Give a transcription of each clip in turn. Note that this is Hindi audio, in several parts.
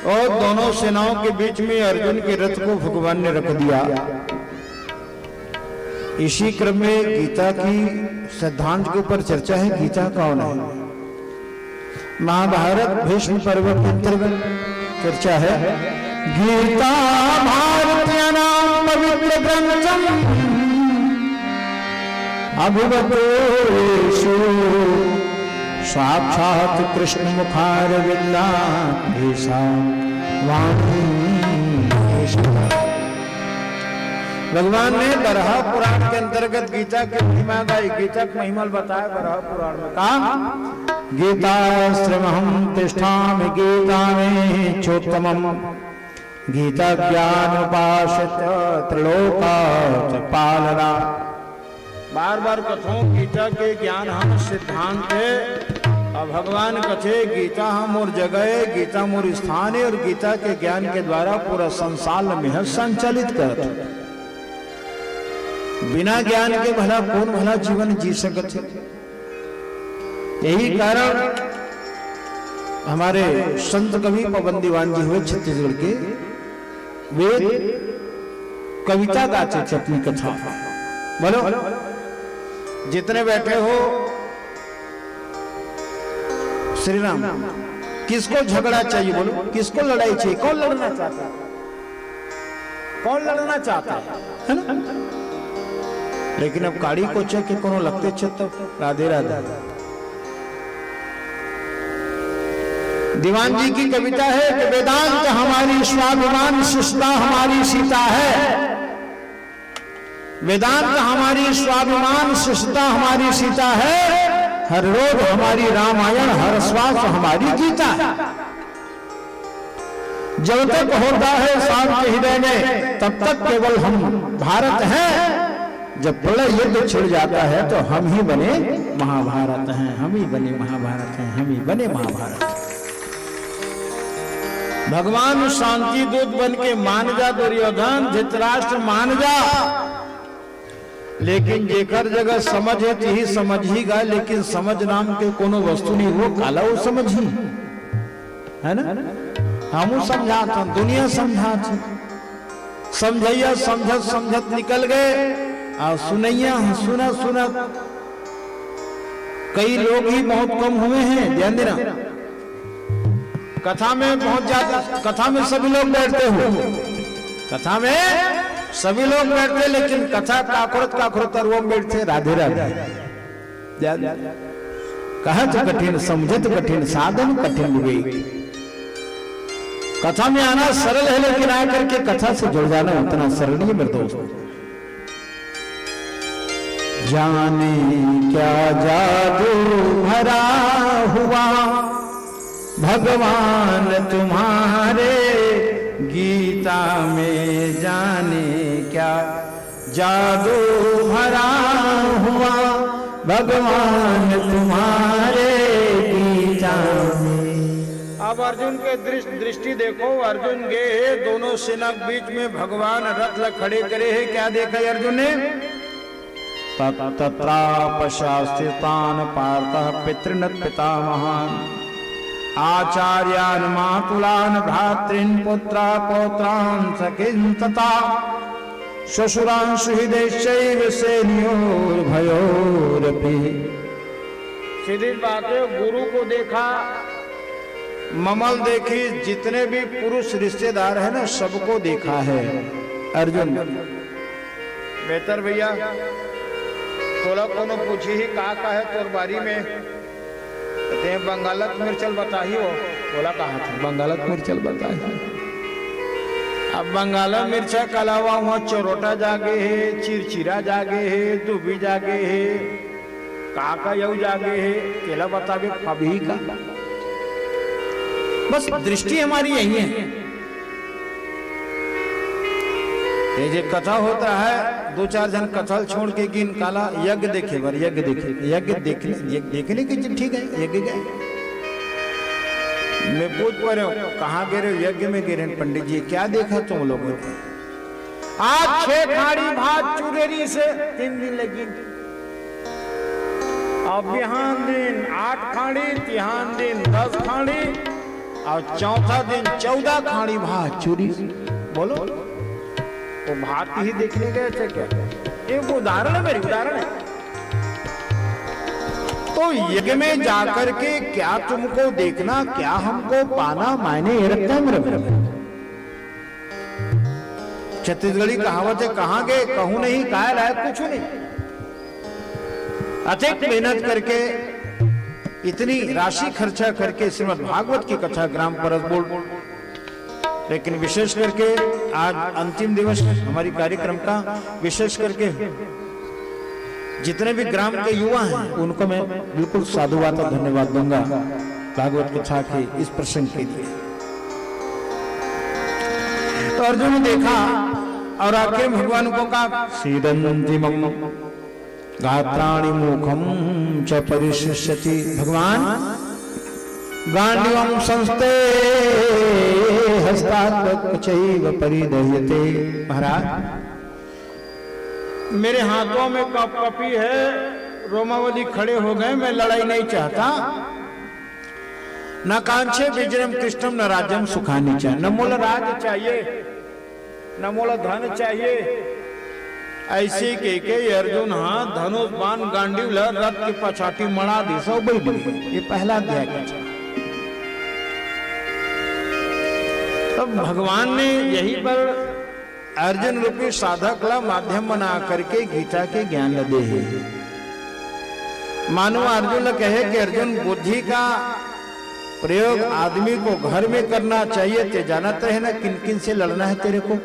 और दोनों सेनाओं के बीच में अर्जुन के रथ को भगवान ने रख दिया। इसी क्रम में गीता की सिद्धांत के ऊपर चर्चा है। गीता कौन है? महाभारत भीष्म पर्व के अंतर्गत चर्चा है। गीता भारतीयानां पवित्र ग्रंथम अभिवदेषु साक्षात् कृष्ण मुखारविंदात् वाणी। भगवान ने बरहा पुराण के अंतर्गत गीता की महिमा गाई। गीता की महिमा बताया बरहा पुराण में। कहा गीतास्त्रमहं तिष्ठामि गीता में चोत्तमम् गीता ज्ञान उपासित त्रिलोकात् पालना। बार बार कथो गीता के ज्ञान हम सिद्धांत है और भगवान कथे गीता हम और जगह है, गीता मोर स्थान है और गीता के ज्ञान के द्वारा पूरा संसार में संचालित कर। बिना ज्ञान के भला कौन भला जीवन जी सकते। यही कारण हमारे संत कवि पवन दीवान जी हुए छत्तीसगढ़ के, वे कविता गाते थे अपनी कथा। बोलो जितने बैठे हो श्री राम, किसको झगड़ा चाहिए? बोलो किसको लड़ाई चाहिए? कौन लड़ना चाहता है? कौन लड़ना चाहता है ना? लेकिन अब गाड़ी को चेक के कोनो लगते छत। राधे राधे। दीवान जी की कविता है कि वेदांत हमारी स्वाभिमान शिष्टा हमारी सीता है। वेदांत हमारी स्वाभिमान शिष्टा हमारी सीता है। हर रोज हमारी रामायण हर श्वास हमारी गीता है। जब तक होता है सांस के हृदय में तब तक केवल हम भारत हैं। जब प्रलय युद्ध छिड़ जाता है तो हम ही बने महाभारत हैं। हम ही बने महाभारत हैं। हम ही बने महाभारत। भगवान शांति दूत बन के मान जा दुर्योधन, धृतराष्ट्र मान जा। लेकिन जेकर जगह समझ है ही समझ ही गा। लेकिन समझ नाम के कोनो वस्तु नहीं, वो काला वो समझ ही है ना। हम समझाते दुनिया समझाते समझैया समझत समझत निकल गए और सुनैया सुना सुना। कई लोग ही बहुत कम हुए हैं। ध्यान देना, कथा में बहुत ज्यादा, कथा में सभी लोग बैठते हो, कथा में सभी लोग बैठते, लेकिन कथा काखुरत और वो बैठते। राधे राधे। कहत कठिन समझत कठिन साधन कठिन विवेक। कथा में आना सरल है, लेकिन आकर के कथा से जुड़ जाना उतना सरल नहीं मेरे दोस्त। जाने क्या जादू भरा हुआ भगवान तुम्हारे गीता में। जाने क्या जादू भरा हुआ भगवान तुम्हारे गीता में। अब अर्जुन के दृष्टि देखो। अर्जुन गए दोनों सेना के बीच में, भगवान रथ खड़े करे है। क्या देखा अर्जुन ने? तत्रापशास्त्रितान् पार्थः पितृनत् पितामहान् आचार्यान् मातुलान् भ्रातॄन् पुत्रा पौत्रान् सखीन् तथा श्वशुरान् सुहृदैश्चैव सेनयोर्भयोरपि। सीधी बात है, गुरु को देखा, ममल देखी, जितने भी पुरुष रिश्तेदार है ना सबको देखा है अर्जुन। बेहतर भैया थोड़ा कोनो पूछी ही का है तोर बारी में, कहते बंगालत मिर्चल बताही हो। बोला कहा था? बंगालत मिर्चल बताही। अब बंगाला मिर्चा के अलावा वहाँ चरोटा जागे है, चिरचिरा जागे है, दुबी जागे है, का यऊ जागे है, केला बतावे अभी का। बस दृष्टि हमारी यही है। ये जो कथा होता है, दो चार जन कथल छोड़ के गिन काला यज्ञ देखे बर, यज्ञ देखे, यज्ञ देखने की ठीक है। यज्ञ गए, मैं पूछ पा रहे हो कहाँ गिरे? यज्ञ में गिरे। पंडित जी क्या देखा तुम लोगों ने? आज 6 खाड़ी भात चुरेरी से 3 दिन लगी। अब बिहान दिन 8 खाड़ी, तिहान दिन 10 खाड़ी, और चौथा दिन 14 खाड़ी भात चूरी। बोलो वो भात ही देखने गए थे क्या? एक उदाहरण है, मेरी उदाहरण है। तो यज्ञ में जाकर के क्या तुमको देखना, क्या हमको पाना, मायने ये रखता है मेरे। छत्तीसगढ़ी कहावत है, कहां गए कहूं नहीं, काहे लायक कुछ नहीं। अधिक मेहनत करके, इतनी राशि खर्चा करके श्रीमद् भागवत की कथा ग्राम परस बोल, लेकिन विशेष करके आज अंतिम दिवस हमारी कार्यक्रम का, विशेष करके जितने भी ग्राम के युवा हैं उनको मैं बिल्कुल साधुवाद और धन्यवाद दूंगा भागवत कथा के इस प्रसंग के लिए। तो अर्जुन ने देखा और आखिर भगवान को कहा, सीदंतिमं गात्राणि मुखम च परिशिष्यति। भगवान गांडीवं संस्ते हस्तात् चैव परिदह्यते। महाराज मेरे हाथों में कपकपी है, रोमावली खड़े हो गए, मैं लड़ाई नहीं चाहता। न कांक्षे विजयम कृष्णम न राज्यम सुखानी चाहिए। न मोल राज चाहिए, न मोल धन चाहिए। ऐसे के अर्जुन हाँ धनुष बाण गांडीव रथ के पछाटी मड़ा दी सौ बैठ। ये पहला अध्याय का। तब भगवान ने यहीं पर अर्जुन रूपी साधक ला माध्यम बना करके गीता के ज्ञान दे है। मानो अर्जुन ने कहे कि अर्जुन बुद्धि का प्रयोग आदमी को घर में करना चाहिए। ते जानते है ना किन किन से लड़ना है तेरे को,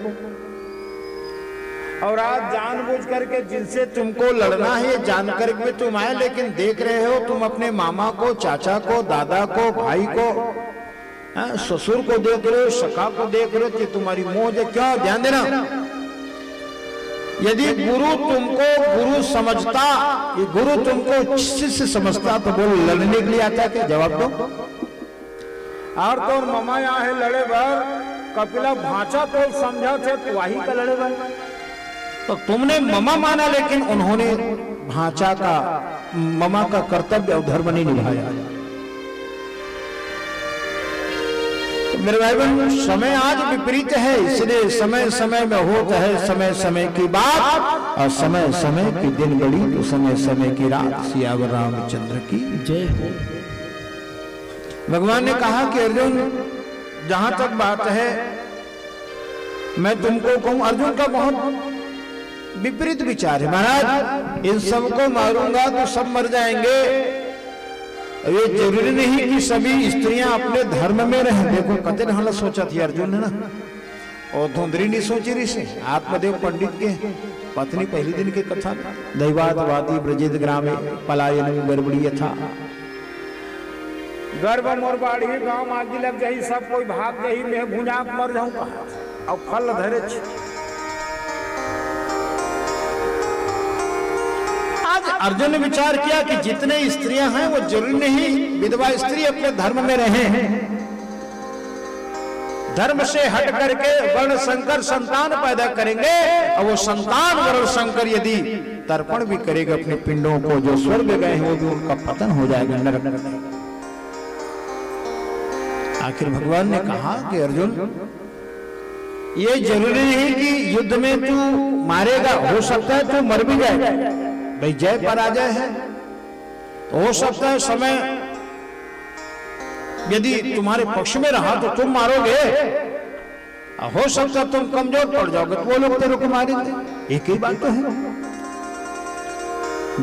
और आज जानबूझ करके जिनसे तुमको लड़ना है ये जानकर के तुम आए, लेकिन देख रहे हो तुम अपने मामा को, चाचा को, दादा को, भाई को, ससुर को देख रहे हो, सखा को देख रहे हो कि तुम्हारी मोह है। क्या ध्यान देना, यदि गुरु तुमको गुरु समझता, ये गुरु तुमको शिष्य समझता तो बोल लड़ने के लिए आता क्या? जवाब दो। और तो मामा यहाँ है लड़े भर, कपिला भाषा तो समझा थे तो वही का लड़े भर। तो तुमने ममा माना, लेकिन उन्होंने भाषा का, ममा का कर्तव्य और धर्म नहीं निभाया। मेरे भाई बहन समय आज विपरीत है, इसलिए समय समय में होता है समय समय की बात, और समय समय की दिन गड़ी तो समय समय की रात। सियावर रामचंद्र की जय हो। भगवान ने कहा कि अर्जुन जहां तक बात है मैं तुमको कहूं, अर्जुन का बहुत विपरीत विचार है। महाराज इन सबको मारूंगा तो सब मर जाएंगे, ये जरूरी नहीं कि सभी स्त्रियां अपने धर्म में रहें। देखो कतन हालत सोचा थी अर्जुन ने ना, और धुंधरी नहीं सोची ऋषि। आत्मदेव पंडित के पत्नी पहली दिन की कथा, दैवातवादी ब्रजेद ग्रामे पलायन गड़बड़ी था। गर्भ मोर बाढ़ी गांव आगे लग गई, सब कोई भाग गई, मैं भुंजा मर जाऊंगा और फल धरे। अर्जुन ने विचार किया कि जितने स्त्रियां हैं वो जरूरी नहीं विधवा स्त्री अपने धर्म में रहे। धर्म से हट करके वर्ण संकर संतान पैदा करेंगे, और वो संतान वर्ण संकर यदि तर्पण भी करेगा अपने पिंडों को, जो स्वर्ग गए हैं वो भी उनका पतन हो जाएगा नरक में। आखिर भगवान ने कहा कि अर्जुन ये जरूरी नहीं कि युद्ध में तू मारेगा, हो सकता है तू मर भी जाएगा। भाई जय पराजय है, तो हो सकता है समय यदि तुम्हारे पक्ष में रहा तो तुम मारोगे, हो सकता है तुम कमजोर पड़ जाओगे तो वो लोग तेरे को मारेंगे। एक ही बात तो है,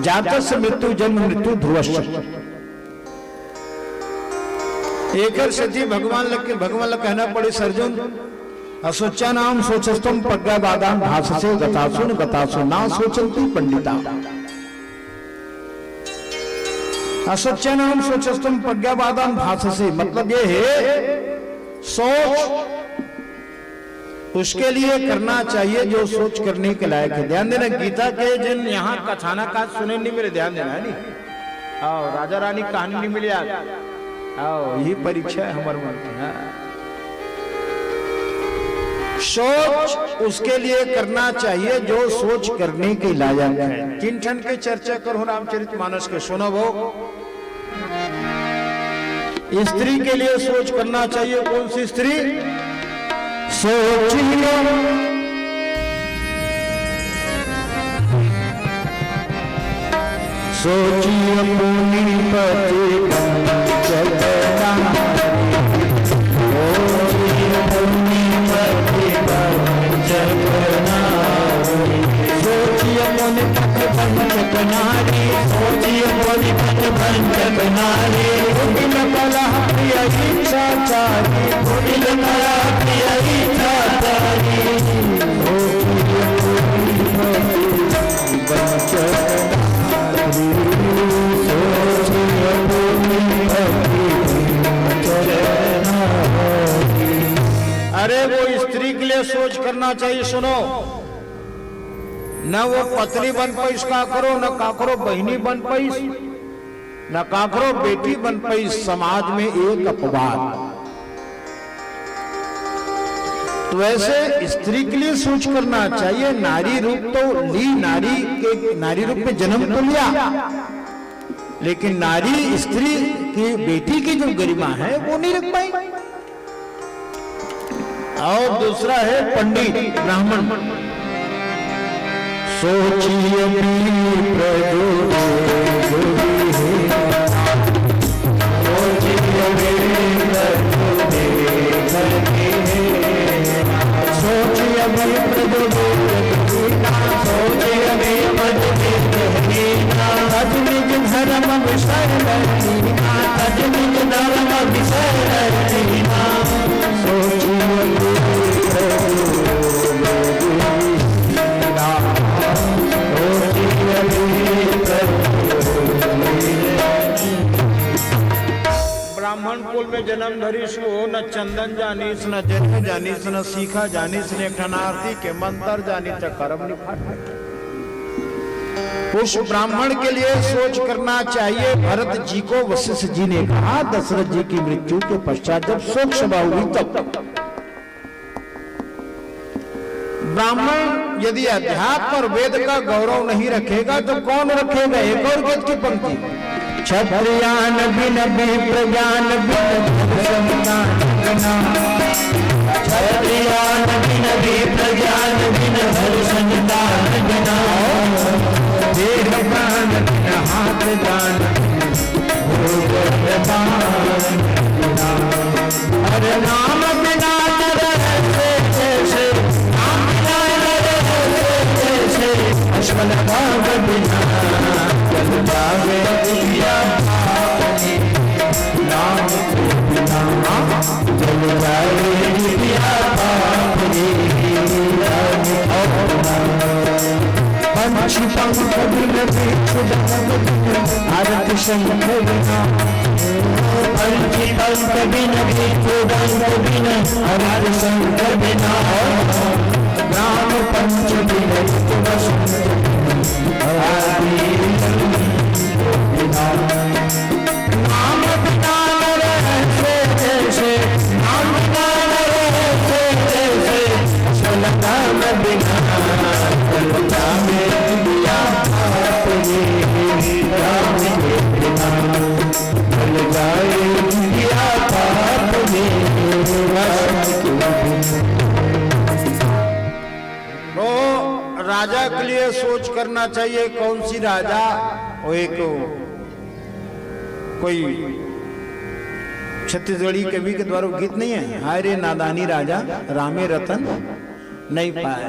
जातस्य मृत्यु जन्म मृत्यु ध्रुवस्य। एक सती भगवान लग कहना पड़े अर्जुन, असोचा नाम सोचस्तम प्रज्ञावादाम भाषसे गतासु न गतासु ना सोचंती पंडिता। असोचा नाम सोचस्तम प्रज्ञावादाम भाषसे, मतलब ये है सोच उसके लिए करना चाहिए जो सोच करने के लायक है। ध्यान देना, गीता के जिन यहाँ कथाना का सुने नहीं मेरे, ध्यान देना है नहीं। आओ राजा रानी कहानी नहीं मिली आज, आओ यही परीक्षा है हमारे मन की। सोच उसके लिए करना चाहिए जो सोच करने के लायक है। किन ठन के चर्चा करो रामचरितमानस के, सुनो वो स्त्री के लिए सोच करना चाहिए। कौन सी स्त्री? सोचिए सोचिए मुनि पति नारी, सोचिए बोली पंचक नारी, कुटिल कलह प्रिय इच्छा चारी, कुटिल कलह प्रिय इच्छा चारी, सोचिए बोली पंचक नारी, सोचिए बोली पंचक नारी। अरे वो स्त्री के लिए सोच करना चाहिए। सुनो, न वो पत्नी बन पैस का करो, न का करो बहनी बन पैस, न का करो बेटी बन पैस, समाज में एक अपवाद। तो वैसे स्त्री के लिए सोच करना चाहिए। नारी रूप तो ली, नारी रूप में जन्म तो लिया, लेकिन नारी स्त्री की बेटी की जो गरिमा है वो नहीं रख पाई। और दूसरा है पंडित ब्राह्मण। सोचिए ब्राह्मण कुल में जन्म धरीस हो, न चंदन जानीस, न जन्म जानीस, न सीखा जानीस, न ठनार्थी के मंत्र जानी त कर्म निफाट। उस ब्राह्मण के लिए सोच करना चाहिए। भरत जी को वशिष्ठ जी ने कहा दशरथ जी की मृत्यु के पश्चात जब शोक सभा हुई तब ब्राह्मण यदि अध्यात्म और वेद का गौरव नहीं रखेगा तो कौन रखेगा? एक और गीत की पंक्ति, क्षत्रियान बिन विप्रज्ञान बिन क्षत्रियान बिन विप्रज्ञान बिन संतान बिना, देह प्राण बिन हाथ दान हर नाम बिना अश्वल भाग बिना जल जावे दिया पानी, नाम बिना जल जावे दिया पानी। पंछी पंख बिन भारत शंख बिना, पंछी पंख बिन बिन भारत शंख बिना, ग्राम पंच बिन नाम बिना रहते जैसे, नाम बिना रहते जैसे, नाम बिना चलता में दिया अपने राम बिना चल जाए दिया पाप में। राजा के लिए सोच करना चाहिए। कौन सी राजा? वो एक कोई छत्तीसगढ़ी कवि के द्वारा गीत नहीं है, हाय रे नादानी राजा रामे रतन नहीं पाए,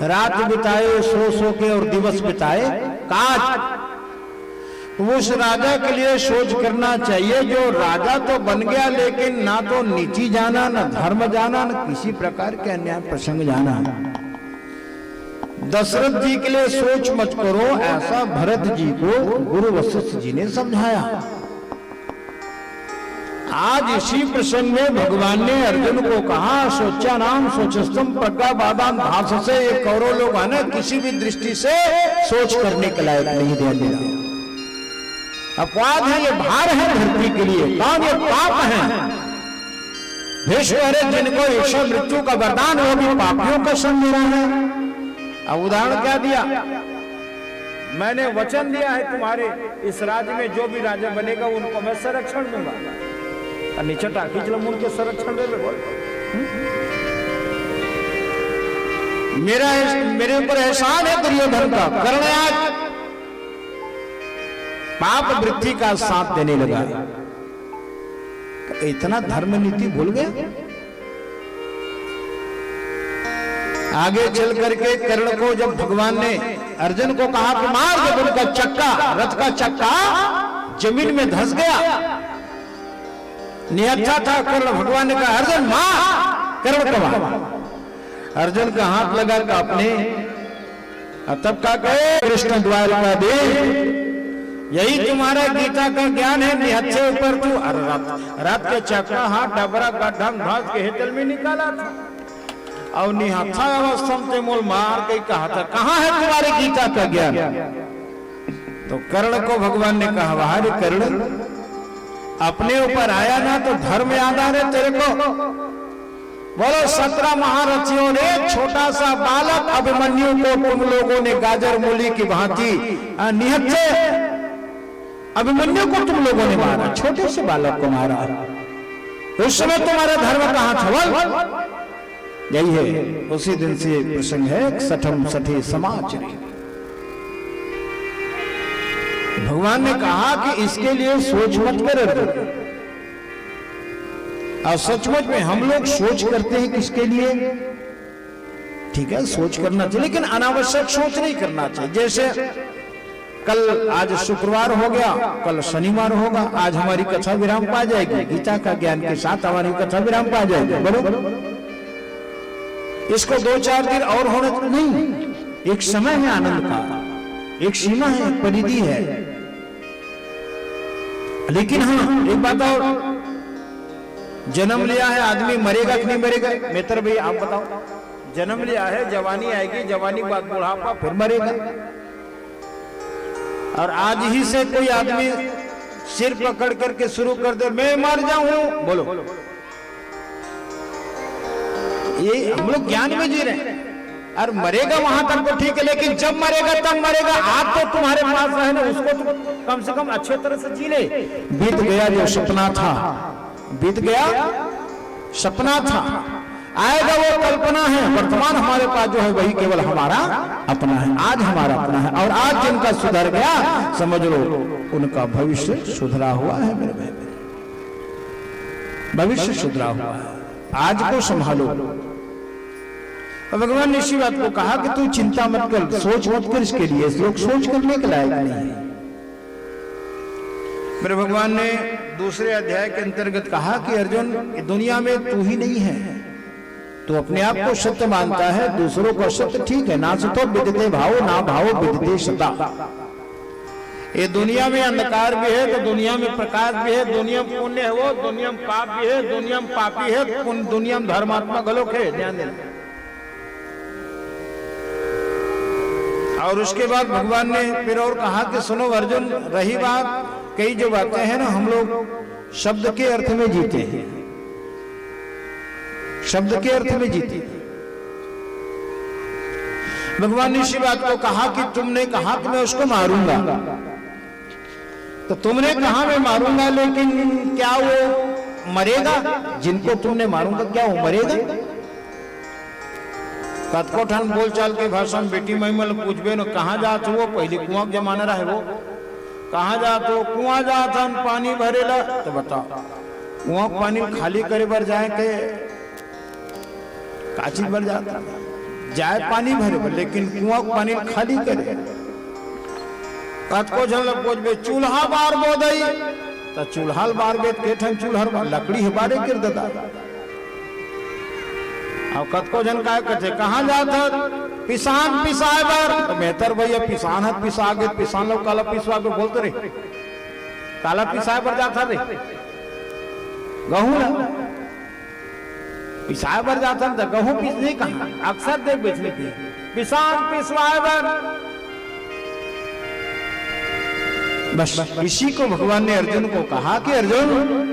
रात बिताए सो के और दिवस बिताए काज। उस राजा के लिए सोच करना चाहिए जो राजा तो बन गया लेकिन ना तो नीति जाना, न धर्म जाना, न किसी प्रकार के अन्याय प्रसंग जाना। दशरथ जी के लिए सोच मत करो, ऐसा भरत जी को गुरु वशिष्ठ जी ने समझाया। आज इसी प्रसंग में भगवान ने अर्जुन को कहा सोचा नाम सोचस्तम प्रज्ञावादान भाष से। ये कौरव लोग है ना, किसी भी दृष्टि से सोच करने के लायक नहीं दे रहा। अपवाद है, ये भार है धरती के लिए, काम ये पाप है। भीष्म जिनको ईश्वर मृत्यु का वरदान हो भी पापियों का संग मिला है। अब उदाहरण क्या दिया? मैंने वचन दिया है तुम्हारे इस राज्य में जो भी राजा बनेगा उनको मैं संरक्षण दूंगा। और नीचे टाकी चलो मुन के संरक्षण दे बोल मेरे ऊपर एहसान है दुर्योधन का। कर्ण आज पाप वृत्ति का साथ देने लगा। इतना धर्म नीति भूल गया। आगे चल करके कर्ण को जब भगवान ने अर्जुन को कहा कि मार जब उनका चक्का, रथ का चक्का जमीन में धंस गया, निहत्था था कर्ण। भगवान ने कहा अर्जुन मार, कर्ण को मार। अर्जुन का हाथ लगा का अपने तब का कहे कृष्ण द्वारका दे, यही तुम्हारा गीता का ज्ञान है। निहत्थे ऊपर तू रात के चक्का हाथ डबरा का ढंग घास के हेतल में निकाला था और निहत्था अवस्था में मोल मार के कहा था कहां है तुम्हारी गीता का ज्ञान। तो कर्ण को भगवान ने कहा वाह कर्ण, अपने ऊपर आया ना तो धर्म याद आ रहे तेरे को। बोलो 17 महारथियों ने छोटा सा बालक अभिमन्यु को तुम लोगों ने गाजर मूली की भांति निहत्थे अभिमन्यु को तुम लोगों ने मारा, छोटे से बालक को मारा। उस समय तुम्हारा धर्म कहां था? यही है, उसी दिन से प्रसंग है सठम सठी समाज। भगवान ने कहा कि इसके लिए सोच मत कर। और सचमुच में हम लोग सोच करते हैं किसके लिए? ठीक है, सोच करना चाहिए लेकिन अनावश्यक सोच नहीं करना चाहिए। जैसे कल आज शुक्रवार हो गया, कल शनिवार होगा, आज हमारी कथा विराम पा जाएगी। गीता का ज्ञान के साथ हमारी कथा विराम पा जाएगी, बरोबर। इसको 2-4 दिन और होने तो नहीं। एक समय है आनंद का, एक सीमा है, एक परिधि है। लेकिन हाँ एक बात और, जन्म लिया है आदमी मरेगा कि नहीं मरेगा? मेहतर भाई आप बताओ। जन्म लिया है, जवानी आएगी, जवानी बाद बुढ़ापा, फिर मरेगा। और आज ही से कोई आदमी सिर पकड़ करके शुरू कर दे मैं मर जाऊं, बोलो ये हम लोग ज्ञान में जी रहे हैं। और मरेगा वहां तक तो ठीक है, लेकिन जब मरेगा तब मरेगा। आज तो तुम्हारे पास है ना, उसको तो कम से कम अच्छे तरह से जी ले। बीत गया जो सपना था, बीत गया सपना था, आएगा वो कल्पना है। वर्तमान हमारे पास जो है वही केवल हमारा अपना है, आज हमारा अपना है। और आज जिनका सुधर गया समझ लो उनका भविष्य सुधरा हुआ है। मेरे भाई भविष्य सुधरा हुआ है, आज को संभालो। भगवान ने इसी बात को कहा कि तू चिंता मत कर, सोच मत कर इसके लिए, लोग सोच करने के लायक नहीं है। मेरे भगवान ने दूसरे अध्याय के अंतर्गत कहा कि अर्जुन दुनिया में तू ही नहीं है, तू अपने आप को सत्य मानता है, दूसरों को असत्य, ठीक है। ना सतो विदिते भावो ना भावो विदिते सता। ये दुनिया में अंधकार भी है तो दुनिया में प्रकाश भी है, दुनिया में पुण्य है वो, दुनिया में पाप भी है, दुनिया में पापी है, दुनिया में धर्मात्मा गलोक है। ध्यान देना। और उसके बाद भगवान ने फिर और कहा कि सुनो अर्जुन, रही बात कई जो बातें हैं ना, हम लोग शब्द के अर्थ में जीते हैं, शब्द के अर्थ में जीते। भगवान ने इसी बात को कहा कि तुमने कहा कि मैं उसको मारूंगा, तो तुमने कहा मैं मारूंगा, लेकिन क्या वो मरेगा? जिनको तुमने मारूंगा क्या वो मरेगा? कतकोठन बोलचाल के भाषा में बेटी महिमल पूछबे न कहाँ जात हो, पहले कुआं के जमाना रहे वो, कहाँ जात हो? कुआं जात हन पानी भरेला। तो बताओ कुआं पानी खाली करे बर जाए के काची भर जाता जाए पानी भरे बर, लेकिन कुआं पानी खाली करे। कतको झल पूछबे चूल्हा बार बोदई, तो चूल्हा बार बेत के ठन चूल्हा लकड़ी है बारे गिर देता। अब कतको जन का कहते कहाँ जाता पिसान पिसाए बार, तो मेहतर भैया पिसान है पिसा गए, पिसान लोग काला पिसवा के बोलते रहे, काला पिसाए पर जाता रे गहूं ना पिसाए पर जाता था, गहूं पिसने कहा अक्सर देख बेचने की पिसान पिसवाए पर। बस इसी को भगवान ने अर्जुन को कहा कि अर्जुन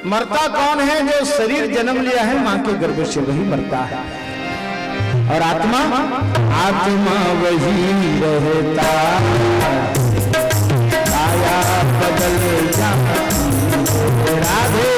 मरता कौन है? जो शरीर जन्म लिया है मां के गर्भ से वही मरता है, और आत्मा आत्मा वही रहता, काया बदल जाती राधे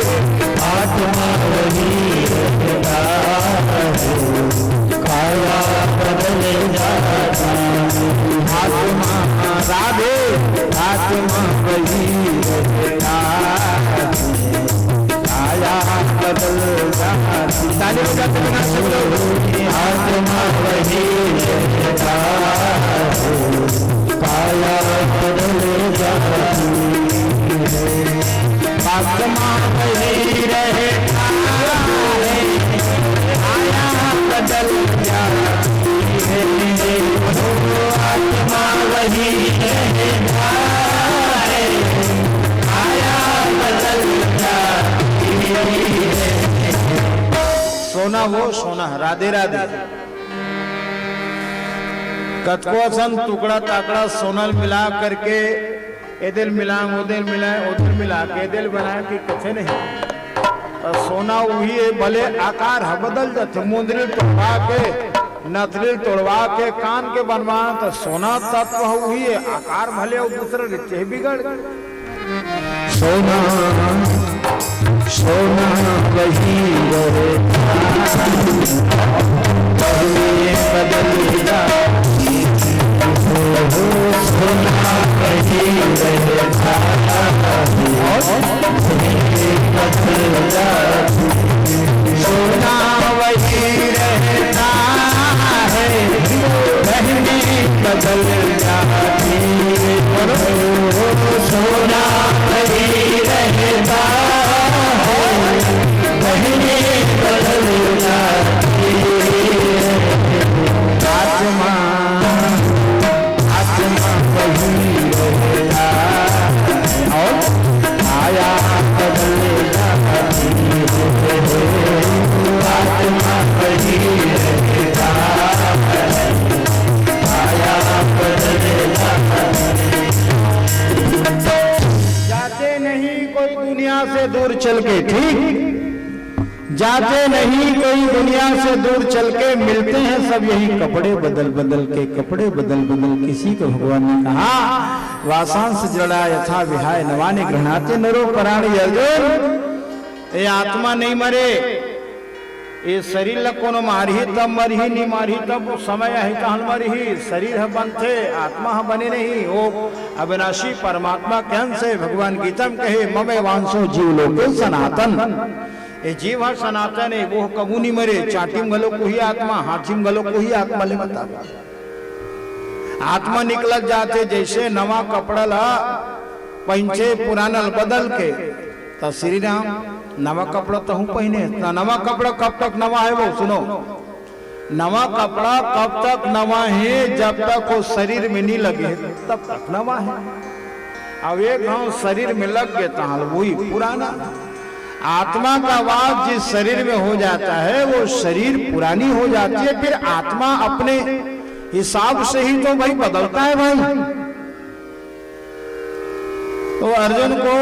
बदल जाती। ताली बजाते बिना सब लोग। आत्मा वही रहता है, काया बदल जाती है। आत्मा वही रहता है, काया बदल जाती है। आत्मा वही रहता है, काया बदल जाती है। सोना वो सोना। राधे राधे। कतकोसन टुकड़ा ताकड़ा सोनल मिला करके एदिल मिला उदिल मिला उदिल मिला के एदिल बनाए कि कथे नहीं। तो सोना वही है, भले आकार बदल जाते। मुंदरी तोड़वा के, नथली तोड़वा के, कान के बनवा, तो सोना तत्व वही है, आकार भले और दूसरे रिश्ते बिगड़। सोना सोना वही रहता है, बदल जाती है। सोना वही रहता है, बदल जाती है। सोना वही रहता है, बहने बदल जाती है। सोना वही रहता है, बहने बदल जाती है। आत्मा आत्मा वही रहता और आया बदल जाती है। आत्मा वही रहता है, आया बदल जाती है। जाते नहीं कोई दुनिया से दूर चल के, ठीक, जाते नहीं कोई दुनिया से दूर चल के, मिलते हैं सब यही कपड़े बदल बदल के, कपड़े बदल बदल। किसी को भगवान ने कहा वासांस जड़ा यथा विहाय नवाने गृहणाते नरो प्राणी। अर्जुन, ये आत्मा नहीं मरे, ये शरीर ल कोनो मारही तब मरही, नहीं मारही तब समय है कहन मरही। शरीर है बनते, आत्मा है बने नहीं। वो अविनाशी परमात्मा के अंश है। भगवान गीता में कहे ममे वांसो जीव लोके सनातन। ये जीव है सनातन है, वो कबू नहीं मरे। चाटी में गलो को ही आत्मा, हाथी में गलो को ही आत्मा ले बता। आत्मा निकल जाते जैसे नवा कपड़ा ला पहनचे पुराना बदल के। तो श्री राम नवा कपड़ा तो हूँ पहने, नवा कपड़ा कब तक नवा है वो सुनो। नवा कपड़ा कब तक नवा है, जब तक वो शरीर में नहीं लगे तब तक नवा है। अब एक हम शरीर में लग गए तो वही पुराना। आत्मा का वास जिस शरीर में हो जाता है वो शरीर पुरानी हो जाती है। फिर आत्मा अपने हिसाब से ही तो भाई बदलता है भाई। तो अर्जुन को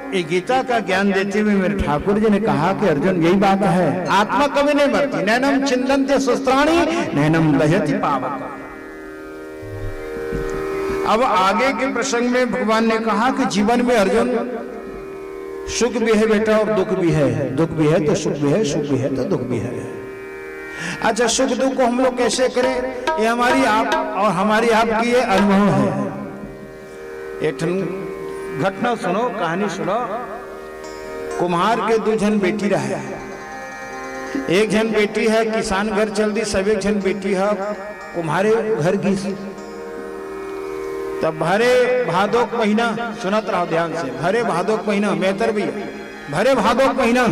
ये गीता का ज्ञान देते हुए मेरे ठाकुर जी ने कहा कि अर्जुन यही बात है, आत्मा कभी नहीं मरती। नैनम छिन्दन्ते शस्त्राणि नैनम दह्यति पावक। अब आगे के प्रसंग में भगवान ने कहा कि जीवन में अर्जुन सुख भी है बेटा और दुख भी है। दुख भी है तो सुख भी है, सुख भी है तो दुख भी है। अच्छा, सुख दुख को हम लोग कैसे करें, ये हमारी आप और हमारी आपकी ये अनुभव है। एक घटना सुनो, कहानी सुनो। कुम्हार के दो जन बेटी रहे। एक जन बेटी है किसान घर चल दी, सब एक जन बेटी है कुम्हारे घर की। तब भरे भादोक महीना, सुनत रहो ध्यान से, भरे भादोक महीना, मेहतर भी भरे भादोक महीना।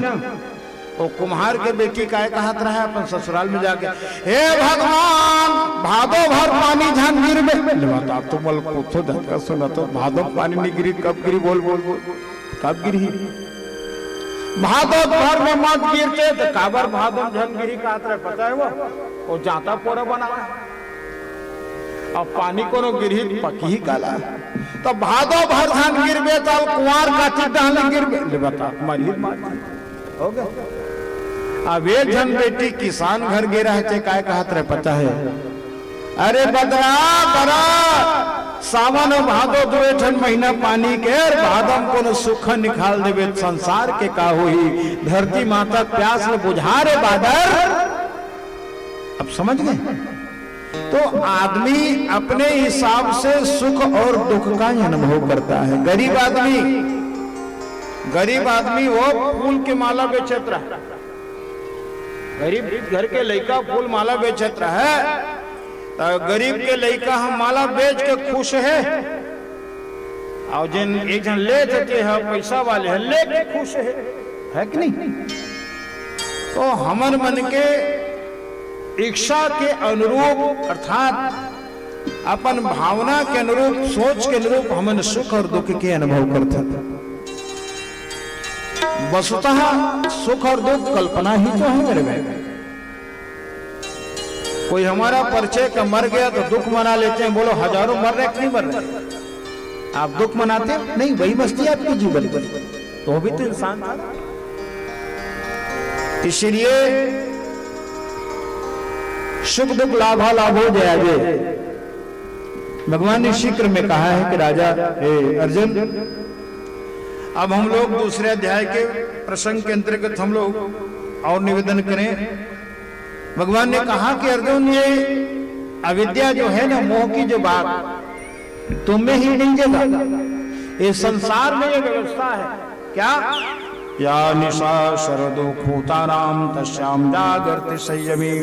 वो कुम्हार के बेटी काय कहत रहा अपन ससुराल में जाके, हे भगवान भादो भर पानी झन गिर में। बता तो मल पूछो धक्का सुना तो भादो पानी नहीं गिरी, कब गिरी बोल बोल बोल, कब गिरी? भादो भर में मत गिरते तो काबर भादो झन गिरी का पता है वो जाता पोरा बना। अब पानी को गिरी पकी ही काला। तो भादो भर झन गिरबे तो कुंवार का चिट्टा गिरबे। बता मरी हो गया। अब एक जन बेटी किसान घर गिरा है, काय कहत रहे पता है, अरे बदरा बरा सावन भादो दुए ठन महीना पानी के भादम को सुख निकाल देवे संसार के का होई। धरती माता प्यास में बुझा रे बादर। अब समझ गए? तो आदमी अपने हिसाब से सुख और दुख का अनुभव करता है। गरीब आदमी गरीब आदमी वो फूल के माला बेचत रहा, गरीब घर के लड़का फूल माला बेचत रहा है, तो गरीब के लड़का हम माला बेच के खुश है, और जिन एक जन ले देते हैं पैसा वाले हैं ले के खुश है कि नहीं? तो हमन मन के इच्छा के अनुरूप अर्थात अपन भावना के अनुरूप, सोच के अनुरूप हमन सुख और दुख के अनुभव करते हैं। वस्तुतः सुख और दुख कल्पना ही तो है मेरे भाई। कोई हमारा परिचय का मर गया तो दुख मना लेते हैं, बोलो हजारों मर रहे नहीं मर रहे, आप दुख मनाते नहीं, वही मस्ती आपके जीवन पर, तो भी तो इंसान था। इसलिए सुख दुख लाभा लाभो जया जय, भगवान ने शीघ्र में कहा है कि राजा अर्जुन, अब हम लोग दूसरे अध्याय के प्रसंग के अंतर्गत हम लोग और निवेदन करें। भगवान ने कहा कि अर्जुन, ये अविद्या जो है ना, मोह की जो बात तुम में ही नहीं जगा, इस संसार में ये व्यवस्था है क्या? या निशा शरदो भूतानाम तस्याम जागर्ति संयमी,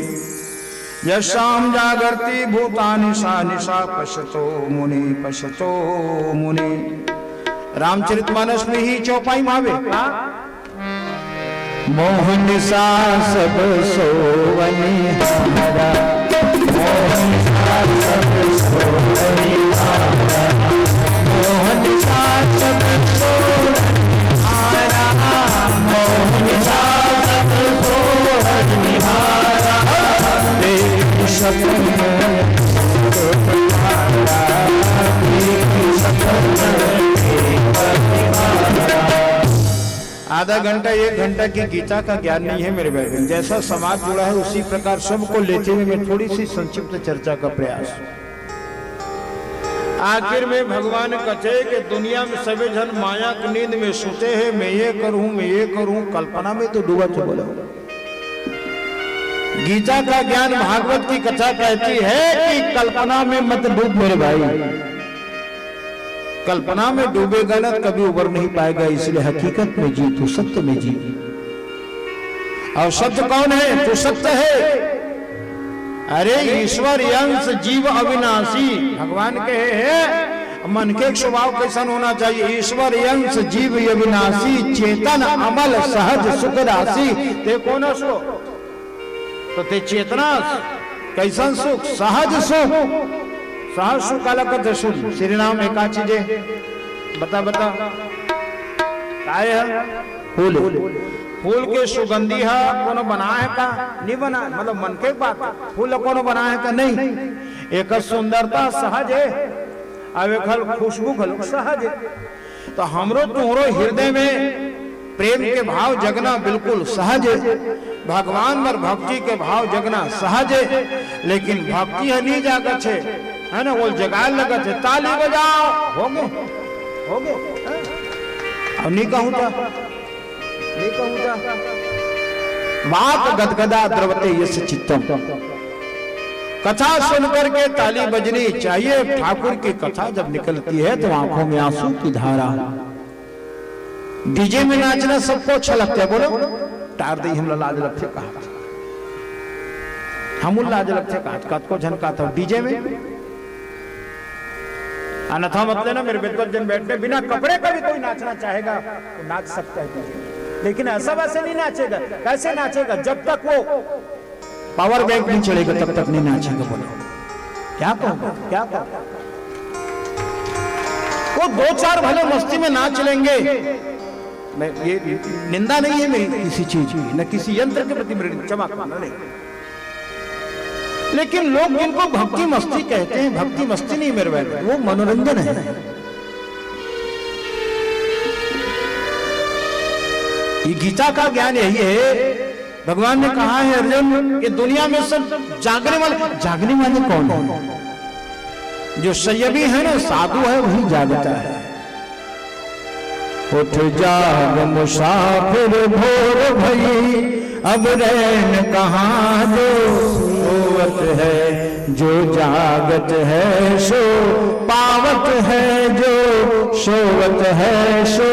यशाम जागर्ति भूतानि सा निशा पश्यतो मुनि। रामचरितमानस में ही चौपाई मावे मोह निशा सब सोवनि हारा, मोह निशा सब सोवनि हारा, मोह निशा सब सोवनि हारा, मोह निशा सब सोवनि हारा, देख सपन आधा घंटा एक घंटा की गीता का ज्ञान नहीं है मेरे भाई। जैसा समाज जुड़ा है उसी प्रकार सबको लेते हुए मैं थोड़ी सी संक्षिप्त चर्चा का प्रयास। आखिर में भगवान कहते कि दुनिया में सभी जन माया की नींद में सोते हैं, मैं ये करूं, कल्पना में तो डूबा तो बोला। गीता का ज्ञान भागवत की कथा कहती है कि कल्पना में मत डूब मेरे भाई, कल्पना में डूबेगा ना कभी उबर नहीं पाएगा। इसलिए हकीकत में जी, तू सत्य में जी। और सत्य कौन है? तू सत्य है। अरे ईश्वर अंश जीव अविनाशी, भगवान कहे हैं मन के स्वभाव कैसा होना चाहिए? ईश्वर अंश जीव अविनाशी, चेतन अमल सहज सुख राशि। ते कौन सो तो ते चेतना कैसन सुख? सहज सुख। सहज सुख काला करते सुन श्री नाम एका चीजे बता काय है? फूल के सुगंधी है कोनो बना है का? नहीं बना, मतलब मन के बात। फूल कोनो बना है का? नहीं। एक सुंदरता सहज है, अब एक खुशबू खल सहज है। तो हमरो तुम्हारो हृदय में प्रेम के भाव जगना बिल्कुल सहज है, भगवान पर भक्ति के भाव जगना सहज है। लेकिन भक्ति है नहीं जागत है ना, वो जगा लगत है। ताली बजाओ, हो गए अब नहीं कहूँ बात गदगदा द्रवते यश चित्तम। कथा सुनकर के ताली बजनी चाहिए। ठाकुर की कथा जब निकलती है तो आंखों में आंसू की धारा। डीजे में नाचना सबको अच्छा लगता है, बोलो टार दी हम लाज लगते कहा, हम लाज लगते कहा को झनका था डीजे में। अन्यथा मतलब ना मेरे विद्वत जन बैठने बिना कपड़े का भी कोई नाचना चाहेगा तो नाच सकता है, लेकिन ऐसा वैसे नहीं नाचेगा। कैसे नाचेगा? जब तक वो पावर बैंक नहीं चलेगा तब तक नहीं नाचेगा। बोलो क्या कहो? वो दो चार भले मस्ती में नाच लेंगे, ये निंदा नहीं है मेरी किसी चीज की, न किसी यंत्र के प्रति मेरी क्षमा करना नहीं। लेकिन लोग जिनको भक्ति मस्ती कहते हैं, भक्ति मस्ती नहीं मेरे भाई, वो मनोरंजन है। ये गीता का ज्ञान यही है। भगवान ने कहा है अर्जुन कि दुनिया में सब जागने वाले कौन है? जो संयमी है ना, साधु है, वही जागता है। उठ जाग मुसाफिर भोर भई, अब रैन कहाँ दो सोवत है जो जागत है सो पावत है, जो सोवत है सो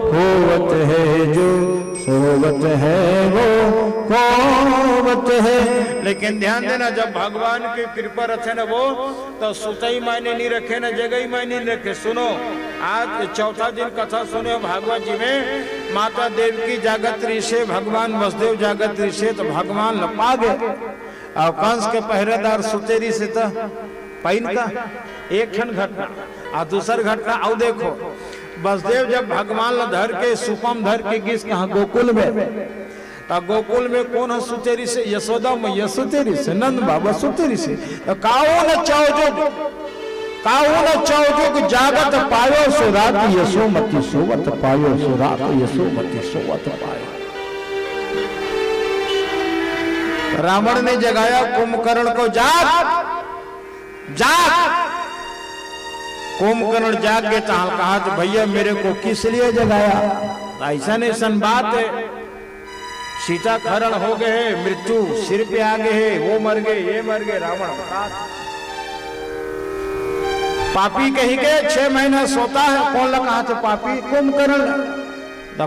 होवत है, जो सोवत है वो कोवत है। लेकिन ध्यान देना, जब भगवान की कृपा रखे ना वो, तो सुतई मायने नहीं रखे ना जगह मायने नहीं रखे। सुनो, आज चौथा दिन कथा सुने भागवत जी में, माता देवकी जागत ऋषि, भगवान वसुदेव जागत ऋषि, तो भगवान लपा गए और कंस के पहरेदार सुतेरी से था पैन का एक क्षण घटना। और दूसर घटना आओ देखो, वसुदेव जब भगवान धर के सुपम धर के गिस कहा गोकुल में, तो गोकुल में कौन है सुतेरी से? यशोदा मैया सुतेरी से, नंद बाबा सुतेरी से। तो काऊ न चौजोग जागत पायो सो रात यशोमती सोवत पायो, सो रात यशोमती सोवत पायो। रावण ने जगाया कुंभकर्ण को, जाग जाग। कुंभकर्ण जाग के कहा तो भैया मेरे को किस लिए जगाया? ऐसा नहीं सन बात है, सीता खरण हो गए है, मृत्यु सिर पे आ गए है, वो मर गए, ये मर गए। रावण पापी कहीं के 6 महीना सोता है, कौन लगा कहा थे पापी? कुंभकर्ण।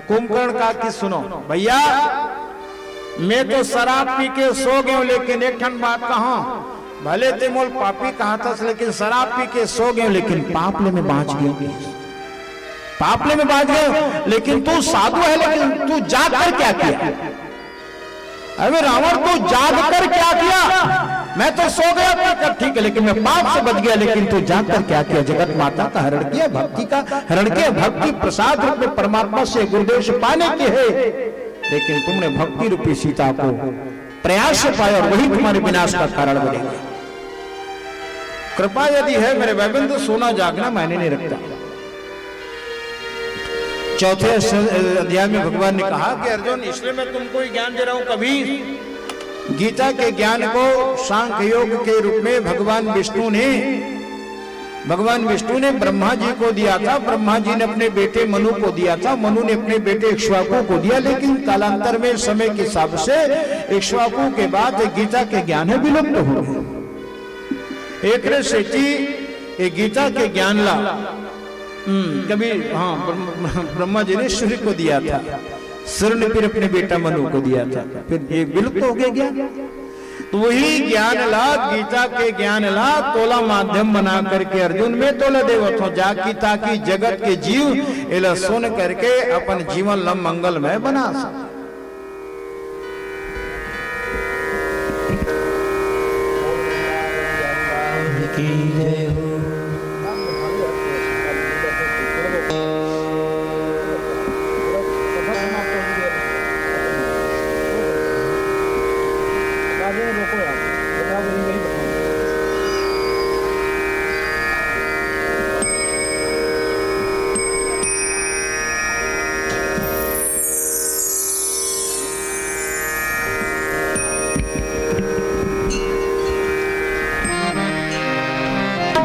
कुंभकर्ण का कि सुनो भैया, मैं तो शराब पी के सो गया, लेकिन एक ठन बात कहा, भले ते मोल पापी कहा था, लेकिन शराब पी के सो गए, लेकिन पापले में बाँच गए, पापले में बाँच गए। लेकिन तू साधु है, लेकिन तू जाग कर क्या किया? अरे रावण, तू जाग कर क्या किया? मैं तो सो गया, ठीक है, लेकिन मैं पाप से बच गया, लेकिन तू जाग कर क्या किया? जगत माता का हरण किया, भक्ति का हरण किया, भक्ति प्रसाद रूप में परमात्मा से गुरुदेव से पाने की है, लेकिन तुमने भक्ति रूपी सीता को प्रयास से पाया, और वही तुम्हारे विनाश का कारण बनेगा। कृपा यदि है मेरे भाई तो सोना जागना मायने नहीं रखता। चौथे अध्याय में भगवान ने कहा कि अर्जुन, इसलिए मैं तुमको ज्ञान दे रहा हूं। कभी गीता के ज्ञान को सांख्य योग के रूप में भगवान विष्णु ने ब्रह्मा जी को दिया था, ब्रह्मा जी ने अपने बेटे मनु को दिया था, मनु ने अपने बेटे इक्ष्वाकु को दिया, लेकिन कालांतर में समय के हिसाब से इक्ष्वाकु के बाद गीता के ज्ञान है विलुप्त हो गए। एक सेठी गीता के ज्ञान ला कभी ब्रह्मा जी ने सूर्य को दिया था, सूर्य ने फिर अपने बेटा मनु को दिया था, फिर ये विलुप्त हो गया ज्ञान। तो वही ज्ञान ला, गीता के ज्ञान ला तोला माध्यम बना करके अर्जुन में तोला देवत हो जाकी, ताकि जगत के जीव एला सुन करके अपन जीवन लम मंगलमय बना सके।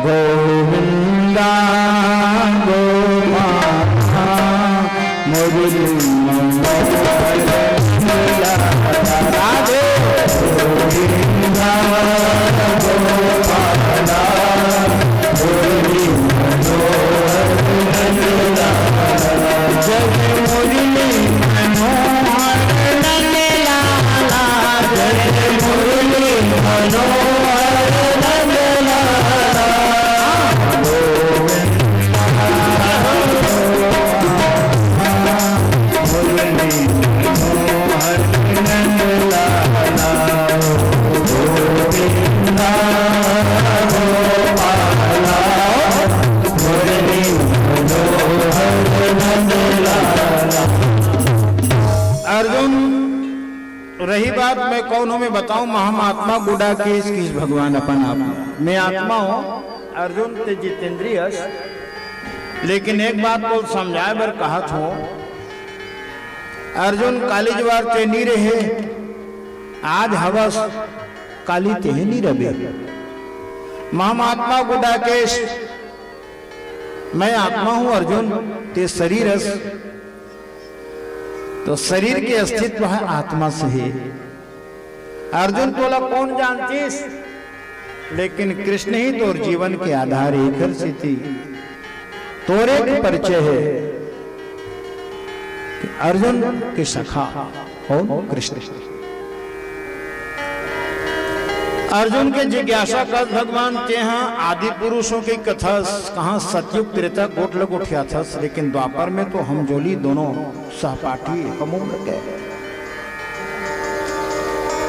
गोविंदा गोमाता मुरली राधे गोविंदा गोमाता मुरली जय मुरली मनोहर नंदलाला, जय मुरली मनोहर नंदलाला। अर्जुन, रही बात मैं कौन हूं मैं बताऊं, महात्मा गुडा केस किस भगवान अपन आप, मैं आत्मा हूं अर्जुन ते जितेंद्रिय। लेकिन एक बात को समझाए बर कहा था, अर्जुन कालीज बार ते नहीं रहे, आज हवस काली ते नहीं रहे। महात्मा गुडा केश, मैं आत्मा हूं अर्जुन, ते शरीर, तो शरीर के अस्तित्व है आत्मा से है। अर्जुन तोला कौन जानतीस, लेकिन कृष्ण ही तोर जीवन के आधार एक से थी। तोरे के परिचय है कि अर्जुन के सखा और कृष्ण। अर्जुन के जिज्ञासा कर भगवान के यहाँ आदि पुरुषों की कथा कहाँ सतयुग त्रेता गोटलग उठिया था, लेकिन द्वापर में तो हम जोली दोनों सहपाठी हम गए।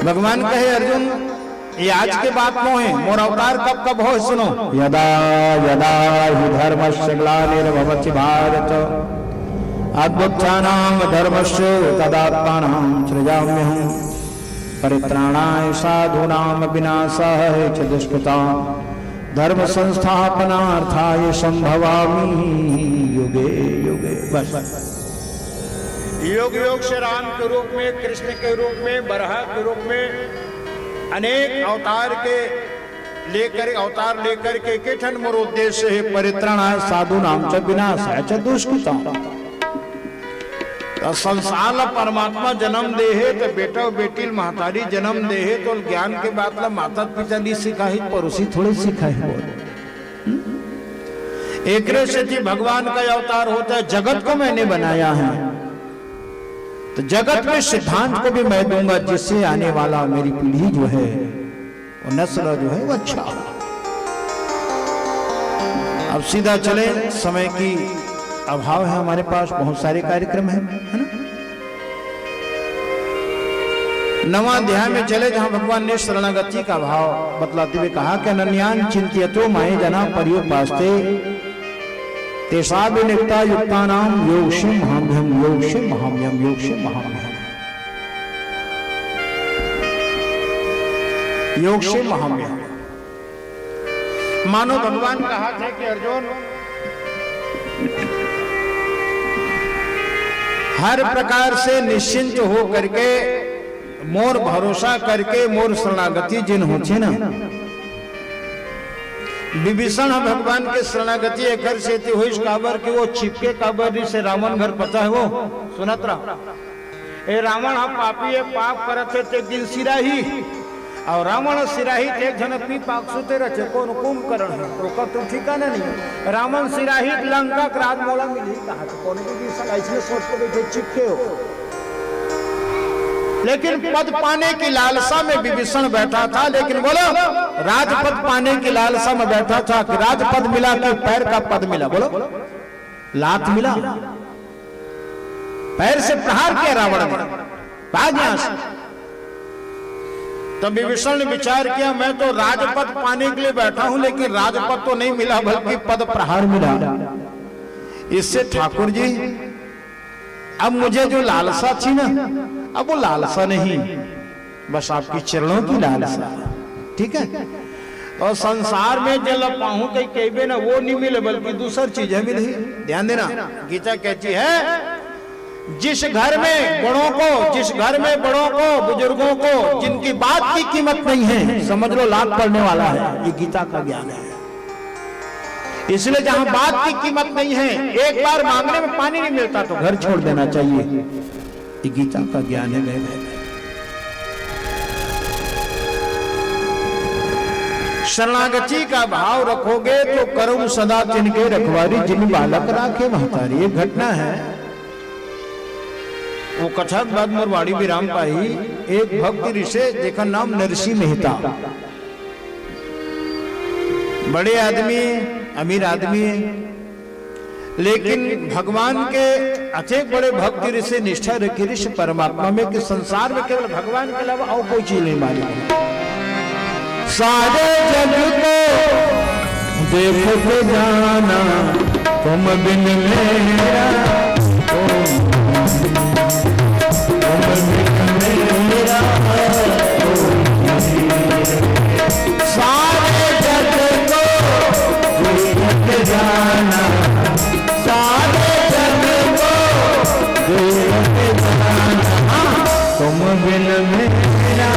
भगवान कहे अर्जुन ये आज के बात मोहे, मोर अवतार कब कब हो सुनो। यदा यदा हि धर्मस्य ग्लानिर्भवति भारत अद्भुतानां धर्मस्य तदात्मानं सृजाम्यहम् परित्राणाय साधूनां विनाशाय च दुष्कृतां धर्म संस्थापनार्थाय संभवामि युगे युगे। बस योग योग से राम के रूप में, कृष्ण के रूप में, बरहा के रूप में अनेक अवतार लेकर के किठन मोर उद्देश्य है परित्राणाय साधूनां च विनाशाय च दुष्कृतां। संसार ला परमात्मा जन्म दे है तो बेटा और बेटी महतारी जन्म दे है तो ज्ञान के बात ला माता पिता नहीं सिखाई पड़ोसी थोड़े सिखाई हो। एक से भगवान का अवतार होता है, जगत को मैंने बनाया है तो जगत में सिद्धांत को भी मैं दूंगा जिससे आने वाला मेरी पीढ़ी जो है वो नस्ल जो है वो अच्छा। अब सीधा चले, समय की अभाव है हमारे पास, बहुत सारे कार्यक्रम है ना। नवा अध्याय में चले जहां भगवान ने शरणागति का भाव बतलाते हुए कहा कि अनन्यान चिंत्यतो मये जना पर्युपास्ते तेषा विनिक्ता युक्तानां योगक्षेम महाम्यहम् योगक्षेम महाम्यहम् योगक्षेम महाम्यहम् योगक्षेम महाम्यहम्। मानो भगवान कहा था कि अर्जुन हर प्रकार से निश्चिंत हो करके मोर भरोसा करके मोर शरणागति जिन होचे ना। विभीषण भगवान के शरणागति एक घर से थी हुई काबर कि वो छिपके काबर से रावण घर पता है वो सुनत रहा। ए रावण हम पापी है, पाप करते थे एक दिन सिराही और रावण सिराही एक जन पी पाक सुते रहे कौन कुंभकर्ण है तो तुम ठिकाना नहीं। रावण सिराही लंका क्रांत मोला मिली कहा कौन ऐसे सोच के बैठे चिपके हो। लेकिन पद पाने की लालसा में विभीषण बैठा था, लेकिन बोलो राजपद पाने की लालसा में बैठा था कि राजपद मिला कि पैर का पद मिला। बोलो लात मिला, पैर से प्रहार किया रावण ने भाग यहां से। तब विभीषण ने विचार किया मैं तो राजपद पाने के लिए बैठा हूं लेकिन राजपद तो नहीं मिला बल्कि पद प्रहार मिला। इससे ठाकुर जी अब मुझे जो लालसा थी ना अब वो लालसा नहीं, बस आपकी चरणों की लालसा। ठीक है, और संसार में जल पाहू कहीं कहबे ना वो नहीं मिले बल्कि दूसरी चीजें मिली। ध्यान देना, गीता कहती है जिस घर में बड़ों को, जिस घर में बड़ों को, बुजुर्गों को जिनकी बात की कीमत नहीं है समझ लो लात पड़ने वाला है। ये गीता का ज्ञान है। इसलिए जहां बात की कीमत नहीं है, एक बार मांगने में पानी नहीं मिलता तो घर छोड़ देना चाहिए। ये गीता का ज्ञान है। शरणागति का भाव रखोगे तो करुण सदा तिनके रखवारी जिन बालक राखे महतारी। एक घटना है वो कथा बाद मोरवाड़ी विराम पाई। एक भक्त ऋषि देखा नाम नरसिंह मेहता, बड़े आदमी अमीर आदमी है लेकिन भगवान के अनेक बड़े भक्त ऋषि निष्ठा रखी ऋषि परमात्मा में कि संसार में केवल भगवान के अलावा और कोई चीज नहीं मालूम। सारे जग को देखते जाना तुम बिन मेरा, तुम बिन मेरा सारे जग को देखते जाना, सारे जग को देखते जाना तुम बिन मेरा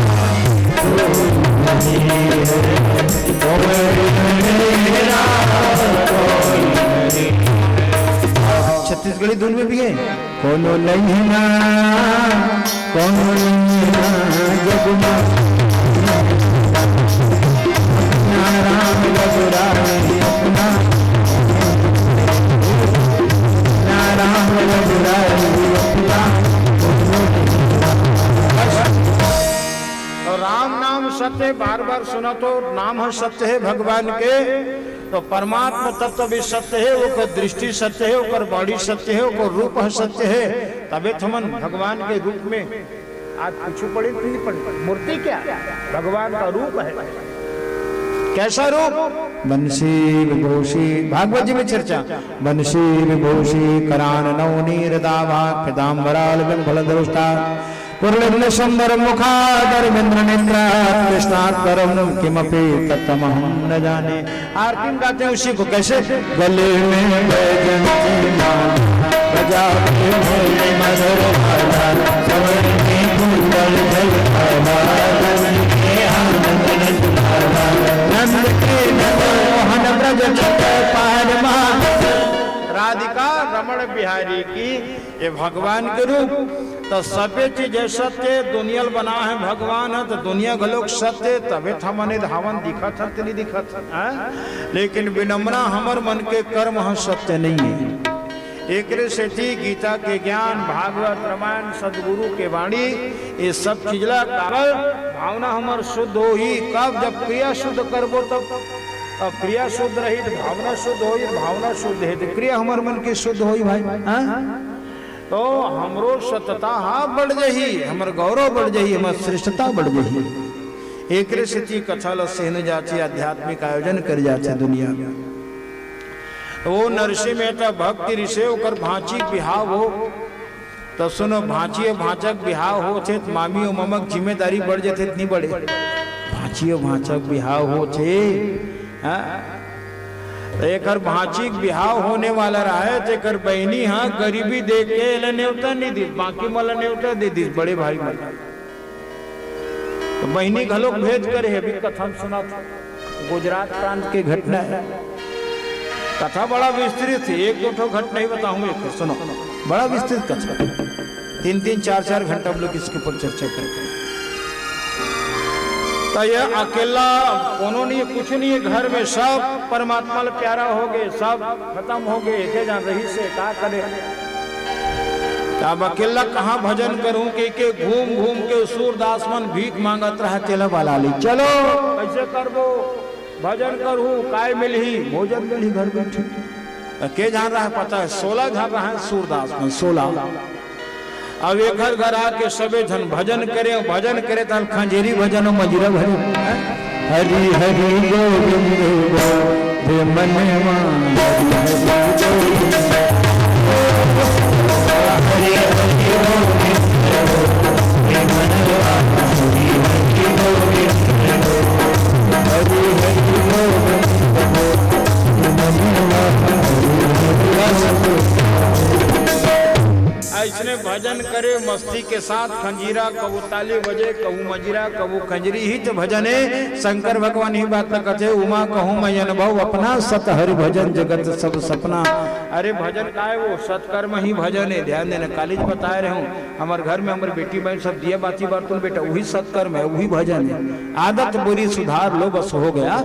छत्तीसगढ़ी धुन में भी है। कोनो नहीं ना कोनो नहीं ना जग में राम रघुराई अपना, राम रघुराई अपना। तो राम नाम सत्य, बार बार सुना तो नाम है सत्य है भगवान के, तो परमात्मा तत्व भी सत्य है, वो दृष्टि सत्य है, वो बॉडी सत्य है, वो रूप है सत्य है। तबे थमन भगवान के रूप में आज कुछ पड़े नहीं पड़े, मूर्ति क्या भगवान का रूप है। कैसा रूप? बंशी विभूषी, भागवत जी में चर्चा, बंशी विभूषी करान नवनीर दाभा पीतांबराल बिंबल दृष्टा पुरलिंग सुंदर मुखादर इंद्र नेत्रा कृष्णात् परम किमपि तत्तमहं न जाने। आरती गाते हैं उसी को, कैसे? गले में बैजंती माला बजा के भोले मधुर भाला, सवर में कुंडल झलकाला, नंद के आनंद नंदलाला, नंद के मोहन ब्रज छत्र पारमा। राधिका रमण बिहारी की ये भगवान के रूप। तो सभे चीज सत्य, दुनिया बना है भगवान है, तो दुनिया गलोक सत्य, तबे थमने धावन दिखत है नहीं दिखत है। लेकिन विनम्रा हमर मन के कर्म है सत्य नहीं है। एक सेठी गीता के ज्ञान, भागवत रामायण सदगुरु के वाणी, ये सब चीजला काल भावना हमर शुद्ध हो ही। कब? जब क्रिया शुद्ध करबो तब। अब क्रिया शुद्ध रही तो भावना शुद्ध हो, भावना शुद्ध है तो क्रिया हमार मन की शुद्ध हो भाई। तो हमरो सतता बढ़ जाही, हमर गौरव बढ़ जाही, हमर श्रेष्ठता बढ़ जाही। एक ऋषि कथा लसेन जाची आध्यात्मिक आयोजन कर जाते दुनिया में। वो नरसिंह मेहता भक्ति ऋषि ओकर भांची बिहाव हो, तो सुनो भांची भांचक बिहाव हो थे, मामी और ममक जिम्मेदारी बढ़ जाते इतनी बड़े। भांची और भांचक बिहाव हो थे, एक भांची बिहाव होने वाला रहा है, तो बहनी हाँ गरीबी देख के न्योता नहीं दी, बाकी मला न्योता दे दी बड़े भाई मन। तो बहनी घलोक भेज कर है, अभी कथा सुना था, गुजरात प्रांत की घटना है। कथा बड़ा विस्तृत है, एक दो ठो घटना ही बताऊंगा, एक सुनो, बड़ा विस्तृत कथा, 3-3, 4-4 घंटा हम लोग इसके ऊपर चर्चा करेंगे। तो ये अकेला कोनो नहीं, कुछ नहीं है, घर में सब परमात्मा प्यारा हो गए, सब खत्म हो गए, एक जान रही से क्या करे। अब अकेला कहाँ भजन करूं के घूम घूम के सूरदास मन भीख मांगत रहा, चलो वाला ली चलो कैसे करबो भजन करूं, काय मिलही भोजन मिलही घर बैठे। के जान रहा है पता है, 16 जान रहा है सूरदास में, 16। अब एक घर आके सबे जन भजन करे तो खंजेरी भजन और मजरा भजन, हरि हरि गोविंद गोविंद मनवा, हरि हरि गोविंद गोविंद मनवा, हरि हरि गोविंद ऐसने भजन करे मस्ती के साथ, खंजीरा कबू ताली बजे, कबू मजीरा कबू खंजरी ही तो भजन है। शंकर भगवान ही बात कहते, उमा कहूँ मैं अनुभव अपना, सत हरि भजन जगत सब सपना। अरे भजन का है वो सत्कर्म ही भजन है। ध्यान देना, कॉलेज बता रहे हूँ, हमारे घर में हमारे बेटी बहन सब दिया बाती बर्तन बेटा, वही सत्कर्म है, वही भजन है। आदत बुरी सुधार लो, बस हो गया।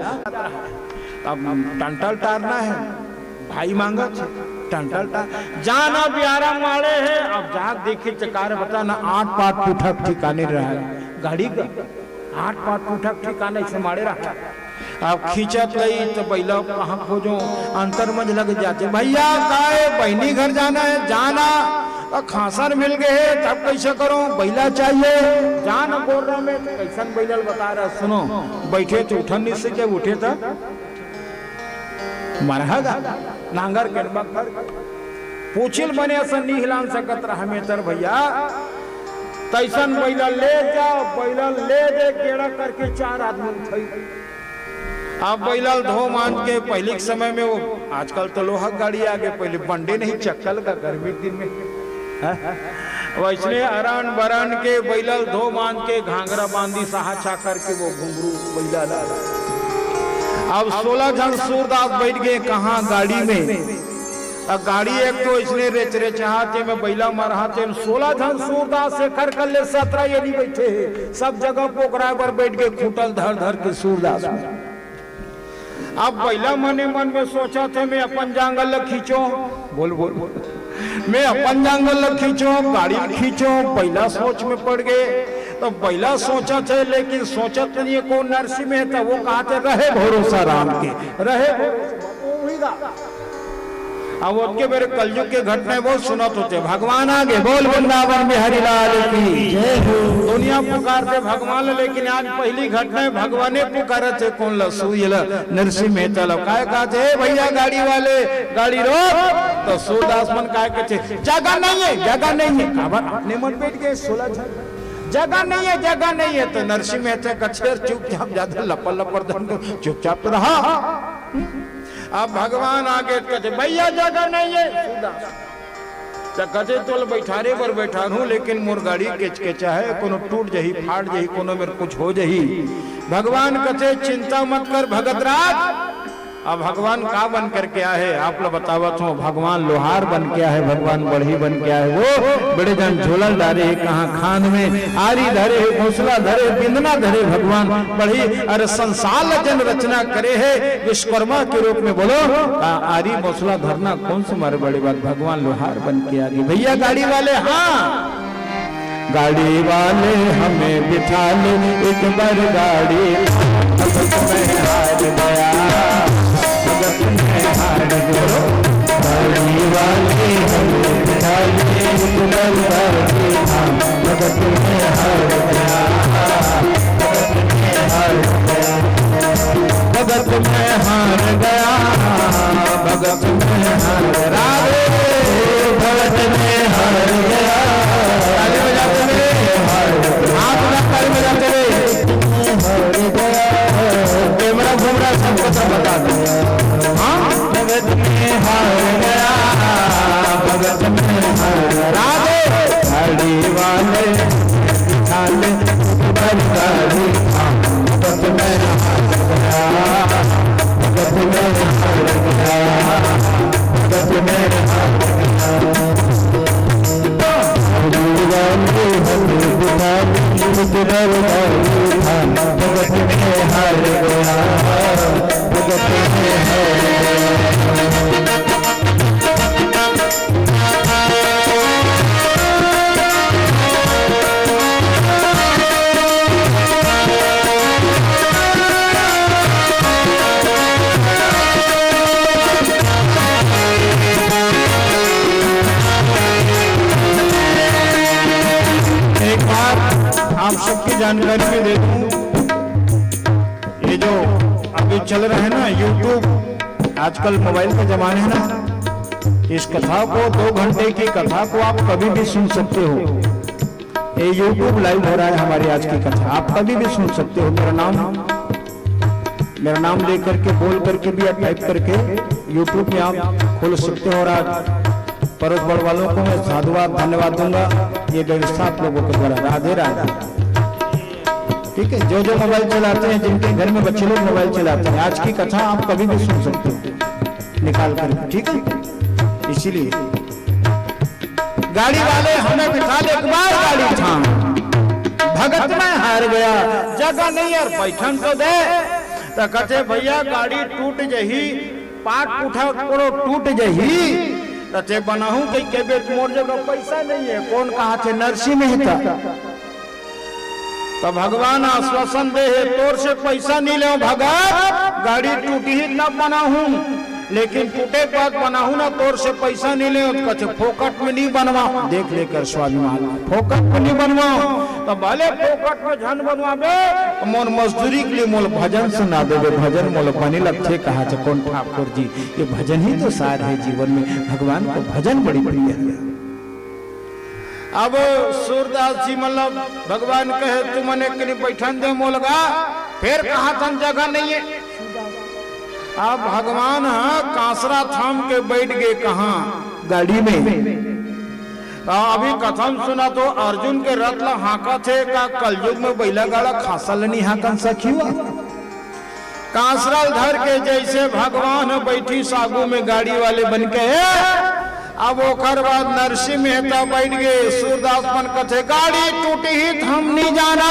अब टंटल टारना है, भाई मांगा टंटल टार जाना प्यारा मारे है। अब जहाँ देखिए चकार बता ना, 8 पाट पुठक ठिकाने रहा है गाड़ी का, 8 पाट पुठक ठिकाने से मारे रहा। अब खींचत गई तो बैला कहाँ खोजो, अंतर मंज लग जाते, भैया काहे बहनी घर जाना है, जाना खासर मिल गए तब कैसे करो, बैला चाहिए जान बोल रहा मैं, कैसन बैलल बता रहा। सुनो बैठे तो उठन नहीं से, जब उठे था मरहगा नांगर के पूछिल बने असन नहीं हिलान सकत रहा में तर भैया, तैसन बैला ले जाओ, बैला ले दे गेड़ा करके 4 आदमी उठाई। अब बैला धो मान के, पहले के समय में वो, आजकल तो लोहा गाड़ी आ गए, पहले बंडे नहीं चक्कल का गर्मी दिन में, वैसने अरण बरण के बैला धो मान के, घाघरा बांधी सहा छा करके वो घुंघरू बैला डाला। अब 16 जन सूरदास बैठ गए कहाँ गाड़ी में। अब गाड़ी एक तो इसने रेचरे चाहते में बैला मरहाते, 16 जन सूरदास से कर ले 17 ये नहीं बैठे है, सब जगह पोखरा पर बैठ के खूटल धर धर के सूरदास में। आप पहला मने मन में सोचा थे मैं अपन जांगल खींचो, बोल बोल मैं अपन जांगल खींचो, गाड़ी खींचो, पहला सोच में पड़ गए। तो पहला सोचा थे, लेकिन सोचा तो नहीं कौन नरसिंह में था, वो कहते रहे भरोसा राम के, रहे भरोसा। अब उसके मेरे कलयुग के घटना बहुत सुनत होते, भगवान आगे बोल वृंदावन में हरिलाल की जय हो। दुनिया पुकारते भगवान, लेकिन आज पहली घटना है भगवाने पुकारे थे, कौन लसूला नरसिंह मेहता लोग काय कहते भैया गाड़ी वाले गाड़ी रोक। तो सूरदास मन काय कहते जगह नहीं है, जगह नहीं है। अपने मन बैठ गए 16 जगह नहीं है, जगह नहीं है। तो नरसिंह मेहता का छेर चुपचाप ज्यादा लपर लपर चुपचाप रहा। अब भगवान आगे कहते भैया जगह नहीं है। तो कहते तो बैठारे पर बैठा हूँ, लेकिन मोर गाड़ी के चाहे कोनो टूट जही, फाट जही, कोनो मेरे कुछ हो जही। भगवान कहते चिंता मत कर भगतराज। अब भगवान का बन करके आए है, आप लोग बतावत हो। भगवान लोहार बन के आए, भगवान बढ़ी बन के आए। वो बड़े जन झोला डारे है, कहाँ खान में आरी धरे है, घोसला धरे, बिंदना धरे। भगवान बढ़ी अरे संसार जन रचना करे है, विश्वकर्मा के रूप में बोलो आरी घोसला धरना कौन सी मारे बड़ी बात। भगवान लोहार बन के आ गए। भैया गाड़ी वाले, हाँ गाड़ी वाले हमें बिठा ले एक बार गाड़ी में हार गया, में हार गया। गाड़ी वाले हमें बिठा ले एक बार गाड़ी भगत में हार गया, भगत में हार गया, भगत में हार गया, भगत में हार गया। कैमरा घूम रहा सबको सब बता दो। हाँ भगत में हार गया, भगत में हार गया। गाड़ी वाले गाड़ी भगत में हार गया, भगत में हार गया, भगत में हार गया। भगत में हार गया, भगत में हार आप सबकी जानकारी में दे दूं, ये जो अभी चल रहा है ना यूट्यूब, आजकल मोबाइल का जमाना है ना, इस कथा को 2 घंटे की कथा को आप कभी भी सुन सकते हो। ये यूट्यूब लाइव हो रहा है हमारी आज की कथा, आप कभी भी सुन सकते हो। मेरा नाम दे करके बोल करके भी आप टाइप करके यूट्यूब में आप खोल सकते हो। और आज परोस बड़ वालों को मैं साधुवाद धन्यवाद दूंगा, ये व्यवस्था आप लोगों के द्वारा। राधे राधे। ठीक है, जो मोबाइल चलाते हैं, जिनके घर में बच्चे लोग मोबाइल चलाते हैं, आज की कथा आप कभी भी सुन सकते हो निकाल कर। ठीक है, इसीलिए गाड़ी वाले हमें बिठा ले एक बार गाड़ी थाम, भगत में हार गया, जगह नहीं और बैठन तो दे। तो कहते भैया गाड़ी टूट जही, पाट उठा करो टूट जही, ते बनाहू के बेट मोर जगह पैसा नहीं है। कौन कहा थे? नरसिंह मेहता। तो भगवान आश्वासन दे है, तोर से पैसा नहीं ले भगत, गाड़ी टूटी ही न बनाहू, लेकिन टूटे बाद बनाहू ना, तोर से पैसा नहीं ले। कहते फोकट में नहीं बनवाओ। देख लेकर स्वाभिमान, फोकट में नहीं बनवाओ। तो भले फोकट में झन बनवाबे, मोर मजदूरी के लिए मोल भजन सुना देवे, भजन मोल बनी लगते। कहा थे कौन ठाकुर जी, ये भजन ही तो सार है जीवन में। भगवान को भजन बड़ी प्रिय है। अब सूरदास जी मतलब भगवान कहे तू मने के बैठन दे मोलगा, फिर कहा था जगह नहीं है। अब भगवान कांसरा थाम के बैठ गए कहा? गाड़ी में। तो अभी कथम सुना तो अर्जुन के रथ ला हाका थे का कलयुग में बैला गाड़ा खासल नहीं हाकन सखी हुआ। कांसरा धर के जैसे भगवान बैठी सागू में गाड़ी वाले बन के। अब ओकर बाद नरसिंह मेहता बैठ गए। सूरदास मन कथे गाड़ी टूटी ही हम नहीं जाना।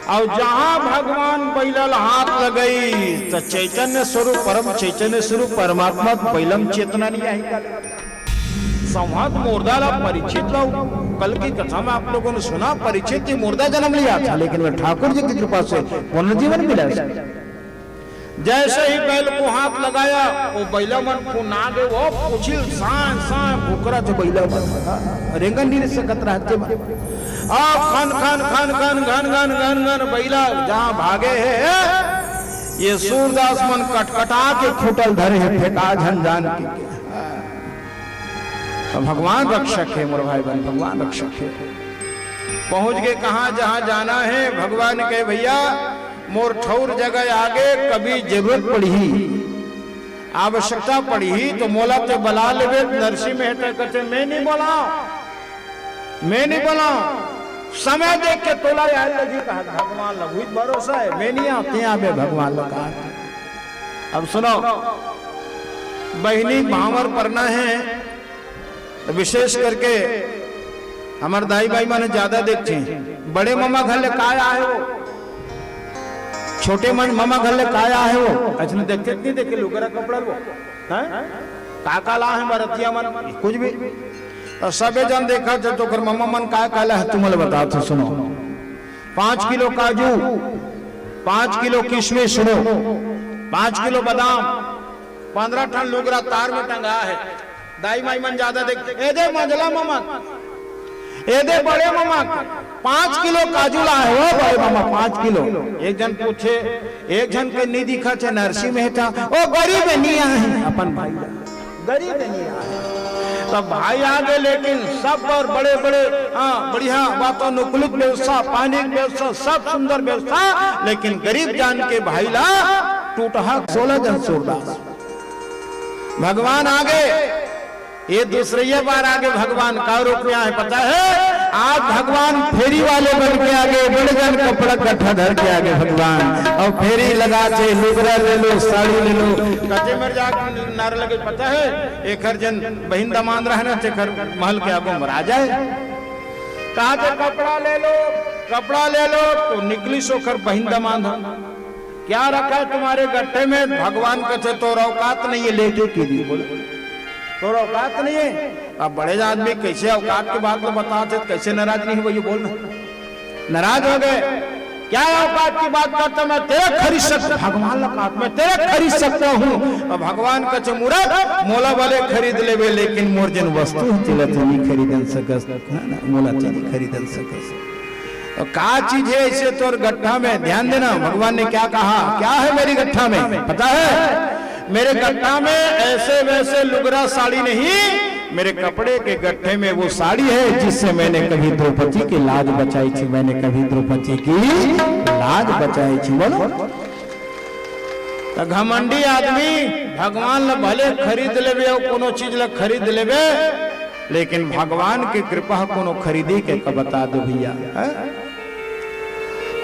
और जहां भगवान बैलल हाथ लगई तो चैतन्य स्वरूप परम चैतन्य स्वरूप परमात्मा बैलम चेतना नहीं आई। संवाद मुर्दा परिचित लो, कल की कथा में आप लोगों ने सुना, परिचित मुर्दा जन्म लिया था लेकिन वह ठाकुर जी की कृपा से पुनर्जीवन मिला। जैसे ही बैल को हाथ लगाया वो बैला मन पुना गए, वो पूछिल सां सां भूकरा तो बैला मन रेंगन नहीं सकत रहते अब खन खन खन खन घन घन घन घन बैला जहां भागे है ये सूरदास मन कटकटा के खुटल धरे है फेंका झन जान के। तो भगवान रक्षक है मोर भाई बहन, भगवान रक्षक है। पहुंच गए कहां जहां जाना है, भगवान कहे भैया मोर ठौर जगह आगे कभी जरूरत पड़ी आवश्यकता पड़ी तो मोला ते बला लेवे। नरसिंह मेहता कहते मैं नहीं बोलाऊं समय देख के तोला यार लगी कहा भगवान लगू भरोसा है मैं नहीं आते आवे भगवान लगा। अब सुनो बहिनी भावर पढ़ना है तो विशेष करके हमारे दाई भाई माने ज्यादा देखते हैं। बड़े मामा घर ले काया है वो, छोटे मन मामा घर ले काया है वो, अच्छा देखते नहीं देखे लुगरा कपड़ा वो काका ला है बरतिया मन कुछ भी और सबे जन देखा तो कर मामा मन का काला है तुम्हें बता तो सुनो 5 किलो काजू 5 किलो किशमिश सुनो 5 किलो बादाम 15 टन लुगरा तार में टंगा है। दाई माई मन ज्यादा देखते ए दे मंजला मामा ए दे बड़े मामा 5 किलो काजू ला है वो बड़े मामा 5 किलो। एक जन पूछे एक जन के नहीं दिखा थे नरसिंह मेहता ओ गरीब नहीं आए अपन भाई गरीब नहीं आए तब भाई आ गए लेकिन सब और बड़े बड़े बढ़िया वातानुकूलित व्यवस्था पानी की व्यवस्था सब सुंदर व्यवस्था लेकिन गरीब जान के भाई ला टूटा 16 जन सूरदास। भगवान आगे ये दूसरी बार आगे भगवान का रूप में आए पता है आज भगवान फेरी वाले बन के आगे बड़े जन कपड़ा कट्ठा धर के आगे भगवान और फेरी लगा के लुगरा ले लो साड़ी ले लो कचे मर जा नारे लगे पता है एक हर जन बहिन दमान रहना चेखर महल के आगो मर आ जाए कहा थे कपड़ा ले लो तो निकली सोकर बहिन दमान क्या रखा है तुम्हारे गट्ठे में भगवान कचे तो औकात नहीं है लेके की दी बोले तो औकात नहीं है। अब बड़े आदमी कैसे औकात के बात में बताते कैसे नाराज नहीं हुआ ये बोलना नाराज हो गए क्या औकात की बात करता मैं तेरे खरीद सकता भगवान औकात में तेरे खरीद सकता हूँ और भगवान का चमुरत मोला वाले खरीद ले लेकिन मोर जन वस्तु नहीं खरीदन सकस मोला नहीं खरीदन सकस तो का चीज है इसे तोर गट्ठा में ध्यान देना। भगवान ने क्या कहा क्या है मेरी गट्ठा में पता है मेरे गट्ठा में ऐसे वैसे लुगरा साड़ी नहीं मेरे कपड़े के गट्ठे में वो साड़ी है जिससे मैंने कभी द्रौपदी की लाज बचाई थी मैंने कभी द्रौपदी की लाज बचाई थी। बोलो तो घमंडी आदमी भगवान ला भले खरीद लेवे और कोनो चीज ला खरीद लेवे लेकिन भगवान की कृपा कोनो खरीदी के बता दो भैया।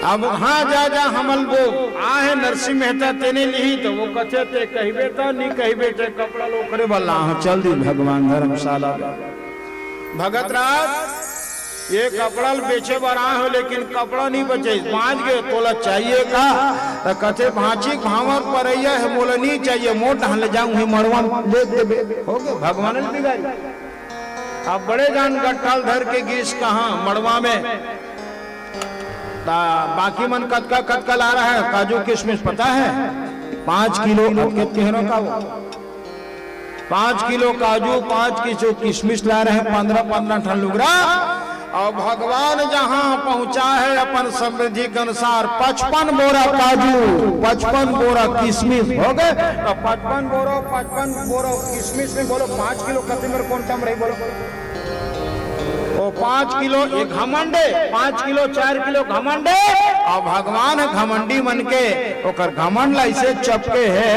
अब हाँ जा हमल वो आहे नरसिंह मेहता तेने ली तो वो कथे ते कहबे तो नहीं कहबे ते कपड़ा लोकरे वाला हाँ चल दी भगवान धर्मशाला भगत राज ये कपड़ा बेचे बार आए हो लेकिन कपड़ा नहीं बचे 5 गए तोला चाहिए का तो कथे भांची भावर पर है मोला नहीं चाहिए मोट ले जाऊंगी मड़वा ले देबे हो गए भगवान ने बिगाड़ी। अब बड़े जान गट्ठल धर के गीस कहाँ मड़वा में बाकी मन कटका ला रहा है काजू किशमिश पता है 5 किलो कितने का वो 5 किलो काजू 5 किलो किशमिश ला रहे हैं 15 टन लुगरा और भगवान जहां पहुंचा है अपन समृद्धि के अनुसार 55 बोरा काजू 55 बोरा किशमिश हो गए तो 55 बोरा किशमिश में बोलो 5 किलो कति मेरे कौन कम रही बोलो वो 5 किलो एक घमंडे 5 किलो 4 किलो घमंडे और भगवान घमंडी मन के ओकर घमंड ऐसे चपके है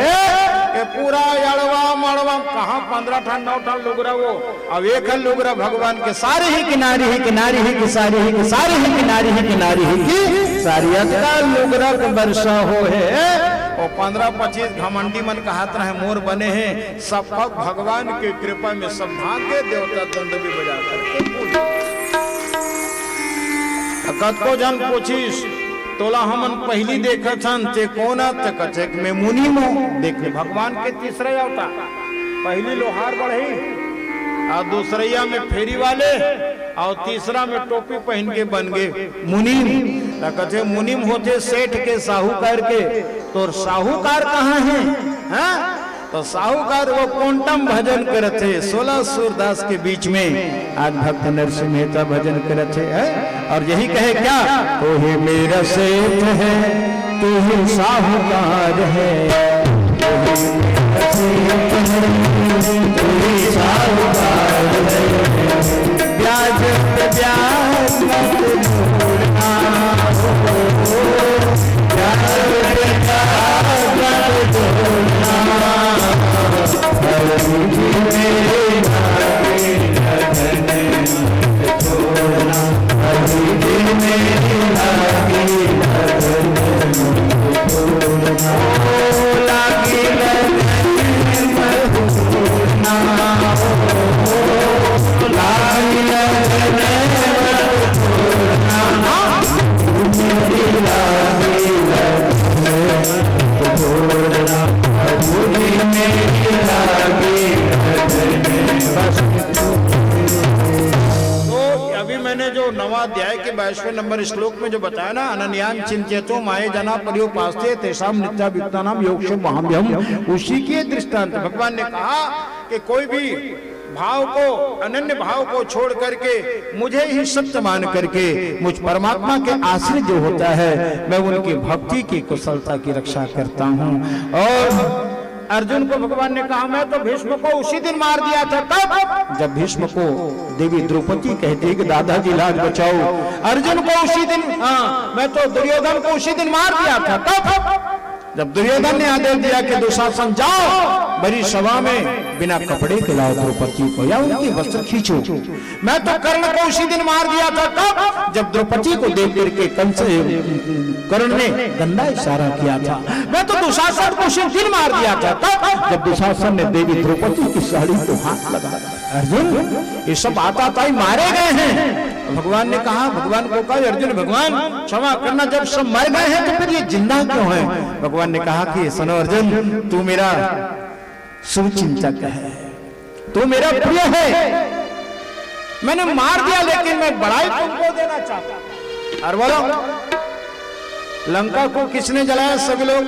कि पूरा अड़वा मड़वा कहाँ 15 टन 9 टन लुगरा वो अब एक लुगरा भगवान के सारे ही किनारी ही किनारी ही की सारी ही की सारी ही किनारी ही किनारी ही की सारी लुगरा के वर्षा हो है और 15-25 घमंडी मन का हाथ रहे मोर बने हैं सब भगवान की कृपा में सब भाग्य देवता दंड भी बजा करके कत को जन पूछिस तोला हमन पहली देखा छन ते कोना ते कथे में मुनि मो देख ले भगवान के तीसरा अवतार पहली लोहार बढ़ई और दूसरैया में फेरी वाले और तीसरा में टोपी पहन के बन गए मुनीम। कथे मुनीम होते सेठ के साहूकार के, तो साहूकार कहाँ है? हाँ? तो साहूकार वो कोंटम भजन करते 16 सूरदास के बीच में। आज भक्त नरसिंह मेहता भजन करते हैं और यही कहे क्या, तो ही मेरा सेठ है, तो ही साहूकार है, ब्याज पे ब्याज मत जोड़ना, ब्याज पे ब्याज मत जोड़ना, हर मुझे मेरे नागे लगन मत छोड़ना, हर मुझे मेरे नागे लगन मत छोड़ना, लागे लगन मैंने जो नवा अध्याय के 22वें नंबर श्लोक में जो बताया ना, अनन्यान चिंत्यतो माये जना पर्योपास्ते तेषाम नित्याभियुक्तानाम योगक्षेम वहाम्यहम्, उसी के दृष्टांत भगवान ने कहा कि कोई भी भाव को, अनन्य भाव को छोड़ करके मुझे ही सत्य मान करके मुझ परमात्मा के आश्रित जो होता है, मैं उनकी भक्ति की कुशलता की रक्षा करता हूँ। और अर्जुन को भगवान ने कहा, मैं तो भीष्म को उसी दिन मार दिया था। तब जब भीष्म को देवी द्रौपदी कहती कि दादाजी लाज बचाओ, अर्जुन को उसी दिन, मैं तो दुर्योधन को उसी दिन मार दिया था। तब जब दुर्योधन ने आदेश दिया कि दुशासन जाओ बड़ी सभा में बिना कपड़े के लाओ द्रौपदी को या उनकी वस्त्र खींचो, मैं तो कर्ण को उसी दिन मार दिया था। तब जब द्रौपदी को देख करके कर्ण ने गंदा इशारा किया था, मैं तो दुशासन को उसी दिन मार दिया था। तब जब दुशासन ने देवी द्रौपदी की साड़ी को हाथ लगाया। अर्जुन ये सब आताताई मारे गए हैं। भगवान ने कहा, भगवान को कहा, अर्जुन भगवान क्षमा करना, जब सब मर गए हैं तो फिर ये जिंदा क्यों है? भगवान ने कहा कि सुनो अर्जुन, तू मेरा शुभ चिंतक है, तू मेरा प्रिय है, मैंने मार दिया लेकिन मैं बड़ाई तुमको देना चाहता। और बोलो लंका को किसने जलाया? सभी लोग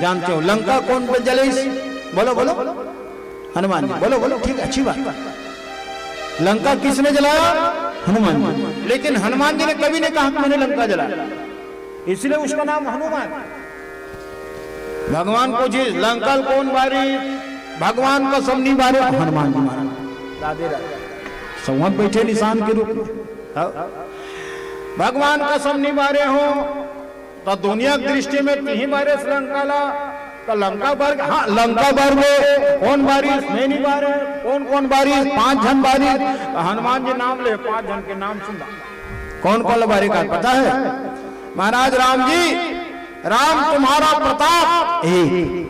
जानते हो। लंका कौन पे जली? बोलो बोलो, हनुमान जी। बोलो बोलो, ठीक, अच्छी बात। लंका किसने जलाया? हनुमान जी। लेकिन हनुमान जी ने कभी नहीं कहा कि मैंने लंका जलाया, इसलिए उसका नाम हनुमान। भगवान को जी लंका कौन बारी? भगवान का सबनी बारे हनुमान जी मारा। राधे राधे। संवत बैठे निशान के रूप में भगवान का सबनी बारे हो तो दुनिया की दृष्टि में तीन बारे लंका ला तो लंका बार, हाँ लंका बार में कौन बारिश नहीं बार है, कौन कौन बारिश? 5 जन बारिश। तो हनुमान जी नाम ले, 5 जन के नाम सुना। कौन कौन बारी का पता है? महाराज राम जी, राम तुम्हारा प्रताप 1,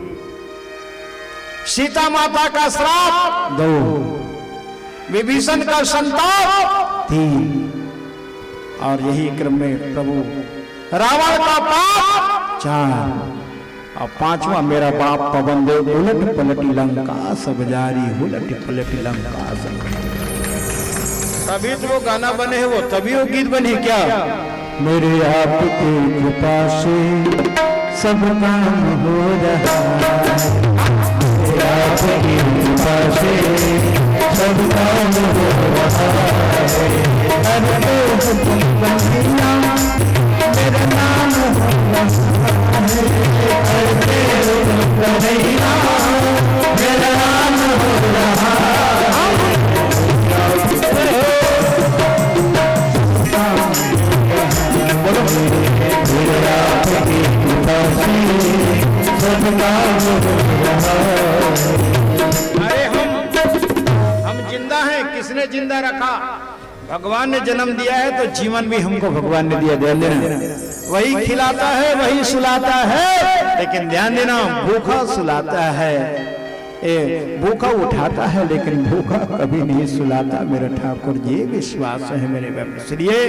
सीता माता का श्राप 2, विभीषण का संताप 3, और यही क्रम में प्रभु रावण का पाप 4, और 5वां मेरा बाप पवन देव उलट पलटी लंका सब जारी, उलट पलटी लंका सब। तभी तो वो गाना बने है, वो तभी वो गीत बने क्या? मेरे आपकी कृपा से सब काम हो रहा है, मेरे आपकी कृपा से सब काम हो रहा है, मेरा नाम हो रहा है, मेरा नाम हो रहा है। अरे हम जिंदा हैं, किसने जिंदा रखा? भगवान ने जन्म दिया है तो जीवन भी हमको भगवान ने दिया। ध्यान देना, वही खिलाता है वही सुलाता है, लेकिन ध्यान देना भूखा सुलाता है, भूखा उठाता है लेकिन भूखा कभी नहीं सुलाता। मेरा ठाकुर जी विश्वास है मेरे बाप। इसलिए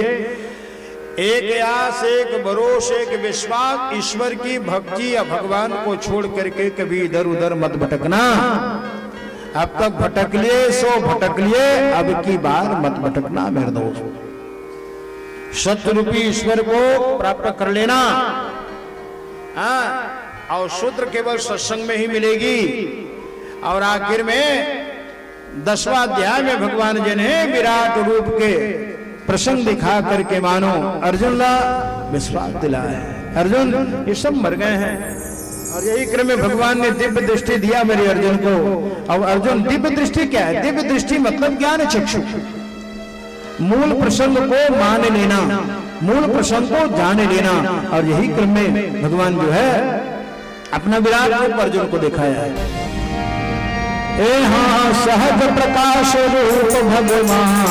एक आस, एक भरोस, एक विश्वास, ईश्वर की भक्ति या भगवान को छोड़ करके कभी इधर उधर मत भटकना। अब तक भटक लिए सो भटक लिए, अब की बार मत भटकना मेरे दोस्त। सत्य रूपी ईश्वर को प्राप्त कर लेना। और सूत्र केवल सत्संग में ही मिलेगी। और आखिर में 10वां अध्याय में भगवान जी ने विराट रूप के प्रसंग दिखा करके मानो अर्जुन ला विश्वास दिलाया है। अर्जुन ये सब मर गए हैं, और यही क्रम में भगवान ने दिव्य दृष्टि दिया मेरे अर्जुन को। अब अर्जुन, दिव्य दृष्टि क्या है? दिव्य दृष्टि मतलब ज्ञान चक्षु, मूल प्रसंग को मान लेना, मूल प्रसंग को जान लेना। और यही क्रम में भगवान जो है अपना विराट रूप अर्जुन को दिखाया है। हाँ सहज प्रकाश रूप भगवान,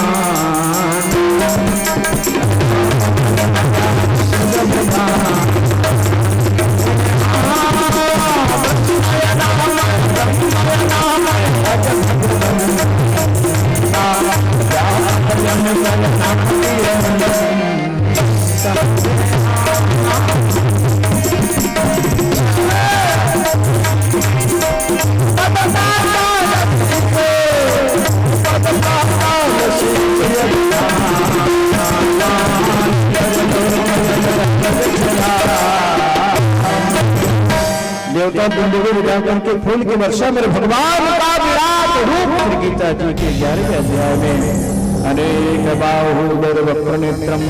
देवता दुंदुभी उठा करके फूल की वर्षा मेरे भगवान का विराट रूप। गीता जी के 11वें अध्याय में अनेक बाहुदर वक्र नेत्रम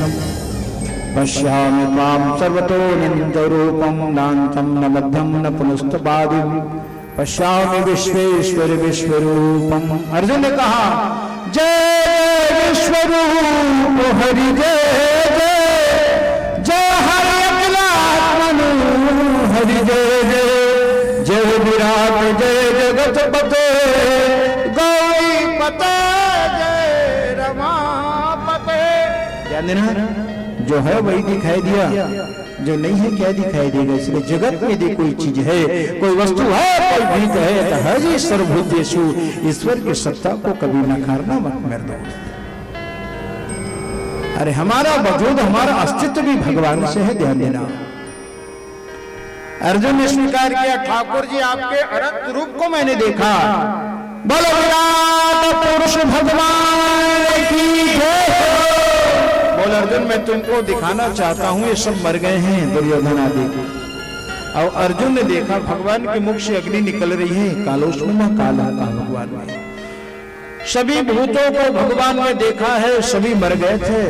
पश्यामि त्वां सर्वतोऽनन्त रूपं नान्तं न मध्यं न पुनस्तपादिं पश्यामि विश्वेश्वर विश्वरूपम। अर्जुन ने कहा जय विश्वरूप हरि जय जय, जय हरि अखिलात्मनु हरि जय जय, जय विराट जय जगत पते गौरी पते जय रमापते। ध्यान देना, जो है वही दिखाई दिया, जो नहीं है क्या दिखाई देगा। इसलिए जगत में यदि कोई चीज है, कोई वस्तु है, कोई भीत है तो है जी सर्वभूतेषु। ईश्वर की सत्ता को कभी नकारना मत मेरे दोस्त। अरे हमारा वजूद, हमारा अस्तित्व भी भगवान से है, ध्यान देना। अर्जुन ने स्वीकार किया, ठाकुर जी आपके अनंत रूप को मैंने देखा। बोलो विराट पुरुष भगवान की जय। बोल अर्जुन, मैं तुमको दिखाना चाहता हूं, ये सब मर गए हैं दुर्योधन आदि। और अर्जुन ने देखा भगवान के मुख से अग्नि निकल रही है, कालोष्णमा काला का भगवान ने सभी भूतों को भगवान ने देखा है, सभी मर गए थे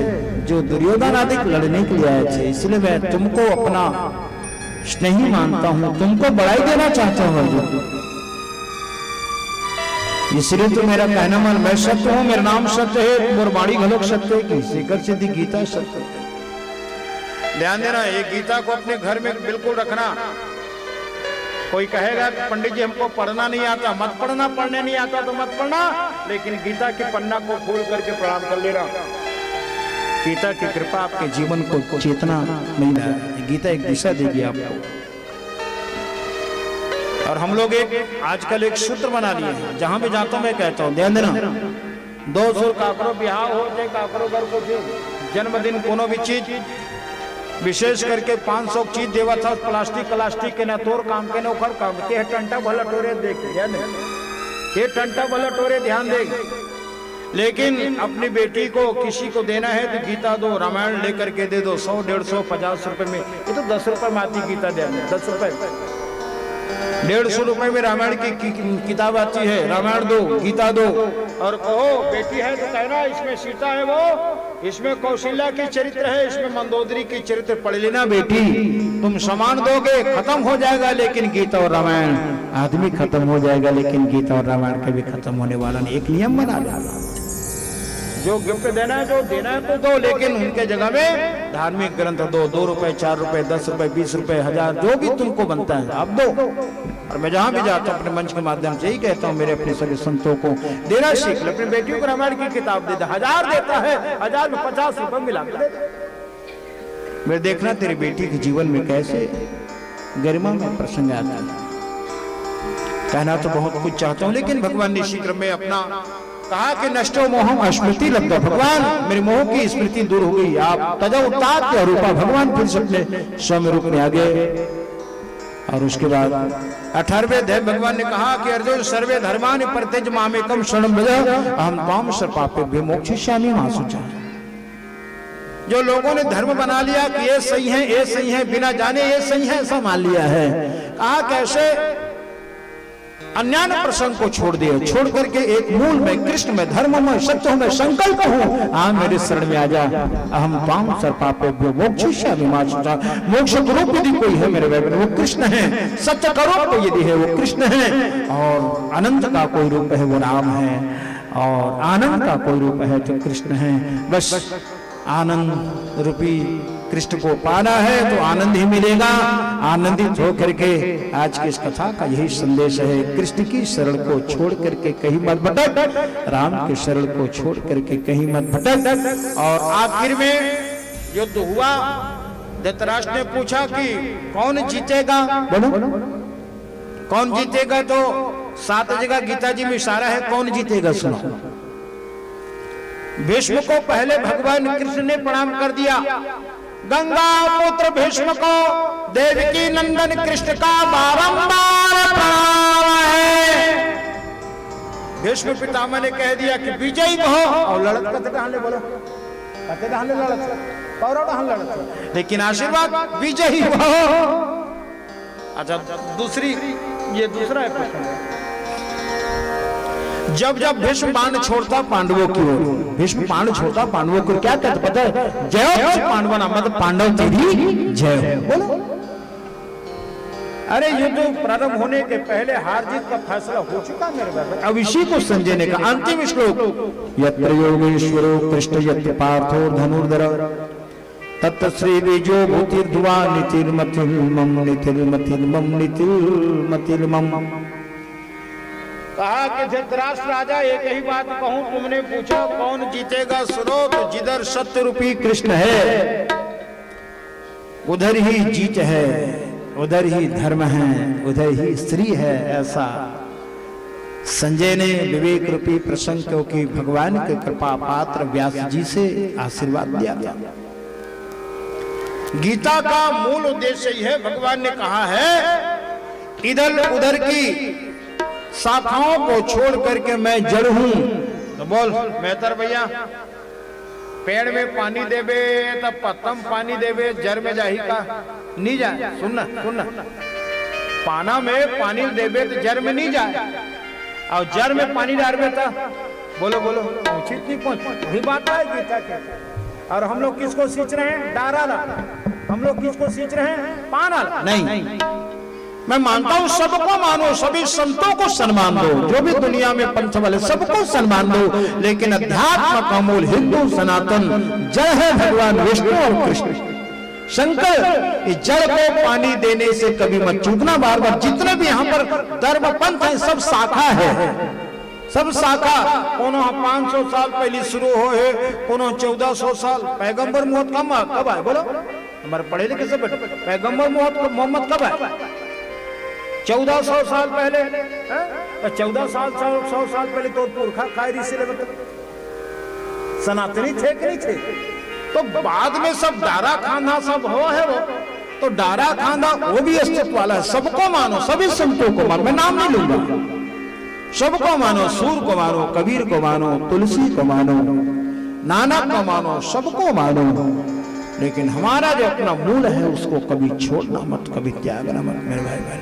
जो दुर्योधन आदि लड़ने के लिए आए थे। इसलिए मैं तुमको अपना स्नेही मानता हूं, तुमको बढ़ाई देना चाहता हूं अर्जुन। इसलिए तो मेरा कहना मन, मैं सत्य हूं, मेरा नाम सत्य है, मोर बाणी घलोक सत्य है, कि शिखर सिद्धि गीता सत्य है। ध्यान देना, ये गीता को अपने घर में बिल्कुल रखना। कोई कहेगा कि पंडित जी हमको पढ़ना नहीं आता, मत पढ़ना, पढ़ने नहीं आता तो मत पढ़ना, लेकिन गीता के पन्ना को खोल करके प्रणाम कर लेना। गीता की कृपा आपके जीवन को चेतना मिलना है। गीता एक दिशा देगी आपको। और हम लोग एक आजकल एक सूत्र बना लिए हैं, जहां भी जाता हूं मैं कहता हूं, ध्यान देना, 200 काकरो ब्याह हो जाए, काकरो घर को जन्मदिन कोनो भी चीज, विशेष करके 500 चीज देवा था, प्लास्टिक के ना तोड़ काम के ना उखड़ काम के टंटा भला टोरे देख, ये टंटा भला टोरे ध्यान दे। लेकिन अपनी बेटी को किसी को देना है तो गीता दो, रामायण लेकर के दे दो, 100, 150, 50 रुपए में। ये तो 10 रुपए में आती गीता, देना 10 रुपए, 150 रुपए में रामायण की किताब आती है। रामायण दो, गीता दो, और कहो बेटी है तो कहना इसमें सीता है, वो इसमें कौशल्या की चरित्र है, इसमें मंदोदरी की चरित्र पढ़ लेना बेटी। तुम सामान दोगे खत्म हो जाएगा, लेकिन गीता और रामायण, आदमी खत्म हो जाएगा लेकिन गीता और रामायण कभी खत्म होने वाला नहीं। एक नियम बना लेना, जो गिफ्ट देना है, जो देना है तो दो, लेकिन उनके जगह में धार्मिक ग्रंथ दो। 2 रुपए, 4 रुपए, 10 रुपए, 20 रुपए, 1000, जो भी तुमको बनता है आप दो। और मैं जहां भी जाता हूं अपने मंच के माध्यम से ही कहता हूं, मेरे अपने सभी संतों को देना सीख लो। अपनी बेटियों को रामायण की किताब दे दे, 1000 देता है, 1000 में 50 रुपए मिला के दे। मैं देखना तेरी बेटी के जीवन में कैसे गरिमा में प्रसंग आता है। कहना तो बहुत कुछ चाहता हूं, लेकिन भगवान ने शीघ्र में अपना कहा कि नष्टो मोहम स्मृति लब्धो, भगवान मेरे मोह की स्मृति दूर हो गई। आप तजो तात रूपा, भगवान फिर से अपने स्वयं रूप में आ गए। और उसके बाद 18वें अध्याय भगवान ने कहा कि अर्जुन सर्वे धर्मानि परित्यज्य मामेकम शरणं व्रज अहं त्वां सर्वपापेभ्यो विमोक्षयिष्यामि मा शुचः। जो लोगों ने धर्म बना लिया कि ये सही है, ये सही है, बिना जाने ये सही है ऐसा मान लिया है, कहा कैसे अन्यान्य प्रसंग को छोड़ दिए, छोड़ करके एक मूल में, कृष्ण में, धर्म में, सत्य में संकल्प हूं, आ मेरे शरण में आ जा। अहम त्वां सर्वपापेभ्यो विमोक्षयिष्यामि मा शुचः। मोक्ष का रूप यदि कोई है मेरे भाई, वो कृष्ण है। सत्य का रूप यदि है वो कृष्ण है, और अनंत का कोई रूप है वो राम है, और आनंद का कोई रूप है तो कृष्ण है। बस आनंद रूपी कृष्ण को पाना है तो आनंद ही मिलेगा। आनंदित होकर के आज की इस कथा का यही संदेश है, कृष्ण की शरण को छोड़ करके कहीं मत भटक, राम के शरण को छोड़ करके कहीं मत भटक। और आखिर में युद्ध हुआ, धृतराष्ट्र ने पूछा कि कौन जीतेगा, बोलो कौन जीतेगा, तो 7 जगह गीता जी में इशारा है कौन जीतेगा। सुनो, भीष्म को पहले भगवान कृष्ण ने प्रणाम कर दिया, गंगा पुत्र भीष्म को देवकी नंदन कृष्ण का बारंबार प्रणाम है। भीष्म पितामह ने कह दिया कि विजयी हो, और लड़त कते कहां बोलो, कते कहां लड़त, कौरव कहां लड़त, लेकिन आशीर्वाद विजयी हो। अच्छा, दूसरी, ये दूसरा है प्रश्न, जब जब भीष्म बाण छोड़ता पांडवों की ओर, भीष्म बाण छोड़ता पांडवों को क्या कहते पता है, जय पांडव नाम, मतलब पांडव तेरी जय। बोलो, अरे युद्ध प्रारंभ होने के पहले हार जीत का फैसला हो चुका मेरे भाई। अब इसी को संजय ने कहा, अंतिम श्लोक, यत्र योगेश्वरो कृष्ण यत्र पार्थो धनुर्धर तत्र श्री बीजो भूतिर्ध्रुवा नितिर्मतिर्मम नितिर्मतिर्मम नितिर्मतिर्मम। कहा कि धृतराष्ट्र राजा, एक ही बात कहूं, तुमने पूछा कौन जीतेगा, सुनो तो जिधर सत्य रूपी कृष्ण है उधर ही जीत है, उधर ही धर्म है, उधर ही स्त्री है। ऐसा संजय ने विवेक रूपी प्रसंग, क्योंकि भगवान के कृपा पात्र व्यास जी से आशीर्वाद दिया था। गीता का मूल उद्देश्य यह है, भगवान ने कहा है इधर उधर की शाखाओं को छोड़ करके मैं जड़ हूं। तो बोल मेहतर भैया, पेड़ में पानी देवे तब पत्तम पानी देवे, जड़ में जाही का नहीं जाए। सुनना सुनना, पाना में पानी देवे तो जड़ में नहीं जाए, और जड़ में पानी डालवे था, बोलो बोलो उचित नहीं पहुंच भी बात है गीता के। और हम लोग किसको सींच रहे हैं, डारा ला, हम लोग किसको सींच रहे हैं, पाना नहीं। मैं मानता हूं सबको मानो, सभी संतों को सम्मान दो, जो भी दुनिया में पंथ वाले सबको सम्मान दो, लेकिन अध्यात्म का मूल हिंदू सनातन जड़ है भगवान विष्णु और कृष्ण शंकर। इस जड़ को पानी देने से कभी मत चूकना। बार बार जितने भी यहाँ पर धर्म पंथ है सब शाखा है, सब शाखा। कोनो 500 साल पहले शुरू हो है, कोनो 1400 साल। पैगंबर मोहम्मद कब आए, बोलो हमारे पढ़े लिखे सब, पैगंबर मोहम्मद कब आए, 1400 साल पहले। 14 साल 100 साल पहले तो पुरखा खायरी से सनातनी थे कि नहीं थे। तो बाद में सब डारा खाना सब हो है, वो तो डारा खाना वो भी अस्तित्व वाला है। सबको मानो, सभी संतों को मानो, मैं नाम नहीं लूंगा, सबको मानो। सूर को मानो, कबीर को मानो, तुलसी को मानो, नानक को मानो, सबको मानो, लेकिन हमारा जो अपना मूल है उसको कभी छोड़ना मत, कभी त्यागना मत मेरे भाई बहन।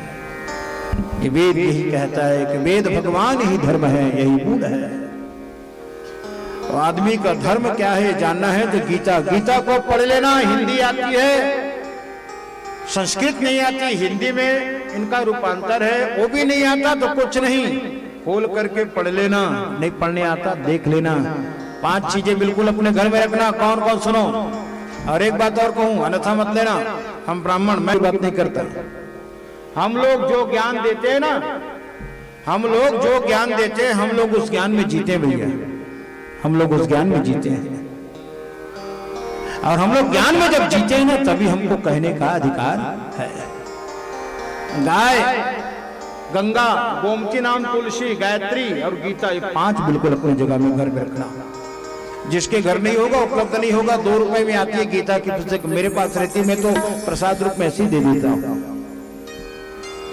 ये वेद यही कहता है कि वेद भगवान ही धर्म है, यही मूल है। तो आदमी का धर्म क्या है जानना है तो गीता को पढ़ लेना। हिंदी आती है, संस्कृत नहीं आती, हिंदी में इनका रूपांतर है, वो भी नहीं आता तो कुछ नहीं, खोल करके पढ़ लेना। नहीं पढ़ने आता देख लेना। 5 चीजें बिल्कुल अपने घर में रखना। कौन कौन सुनो। और एक बात और कहूं, अन्यथा मत लेना, हम ब्राह्मण, मैं बात नहीं करता। हम लोग जो ज्ञान देते हैं ना, हम लोग जो ज्ञान देते हैं, हम लोग उस ज्ञान में जीते भैया, हम लोग उस ज्ञान में जीते हैं। और हम लोग ज्ञान में जब जीते हैं ना, तभी हमको कहने का अधिकार है। गाय गंगा, गोमती नाम, तुलसी, गायत्री और गीता, ये 5 बिल्कुल अपनी जगह में घर में रखना। जिसके घर नहीं होगा, उपलब्ध नहीं होगा, 2 रुपए में आती है गीता की पुस्तक, मेरे पास रहती, मैं तो प्रसाद रूप में ऐसे ही दे देता हूं।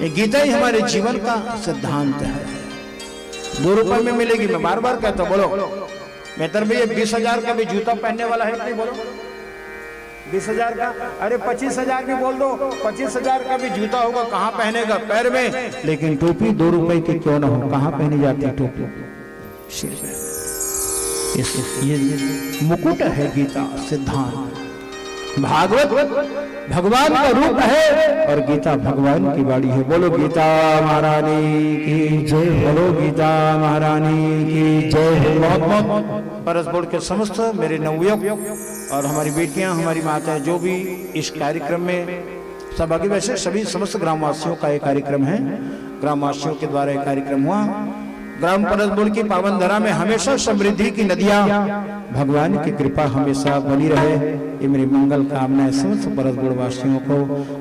ये गीता ही हमारे जीवन का सिद्धांत है। 2 रुपए में मिलेगी, मैं बार बार कहता हूं। बोलो मेहतर भैया 20,000 का भी जूता पहनने वाला है नहीं? बोलो 20,000 का, अरे 25,000 भी बोल दो, 25,000 का भी जूता होगा, कहाँ पहनेगा? पैर में। लेकिन टोपी 2 रुपए की क्यों ना हो, कहाँ पहनी जाती है टोपी? सिर में। ये मुकुट है गीता सिद्धांत। भागवत भगवान का रूप है और गीता भगवान की वाणी है। बोलो गीता महारानी की जय, बोलो गीता महारानी की जय। बहुत बहुत परस बोर्ड के समस्त मेरे नवयुवक और हमारी बेटियां, हमारी माताएं जो भी इस कार्यक्रम में सहभागी, वैसे सभी समस्त ग्रामवासियों का एक कार्यक्रम है, ग्रामवासियों के द्वारा एक कार्यक्रम हुआ। ग्राम परस बोर्ड की पावन धरा में हमेशा समृद्धि की नदियां, भगवान की कृपा हमेशा बनी रहे, ये मेरी मंगल कामनाएं समस्त परस बोर्ड वासियों को।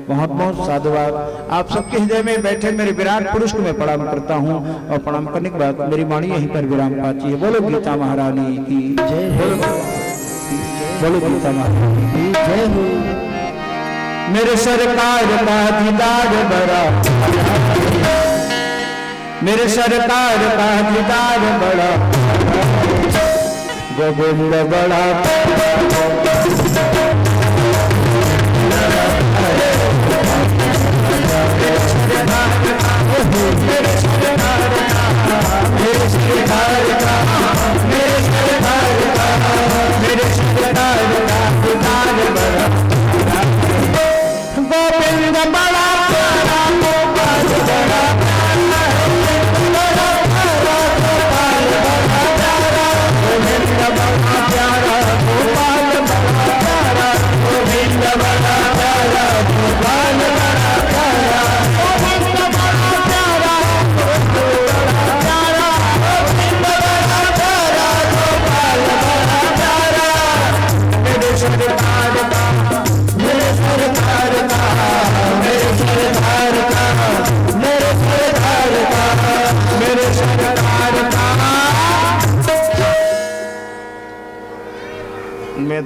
बहुत बहुत साधुवाद। आप सबके हृदय में बैठे मेरे विराट पुरुष को मैं प्रणाम करता हूँ और प्रणाम करने के बाद मेरी वाणी यहीं पर विराम पाती है। बोलो गीता महारानी की जय, बोलो गीता महारानी की जय हो। मेरे सरकार का दीदार बड़ा, मेरे सरकार का दीदार बड़ा, गोविंद बड़ा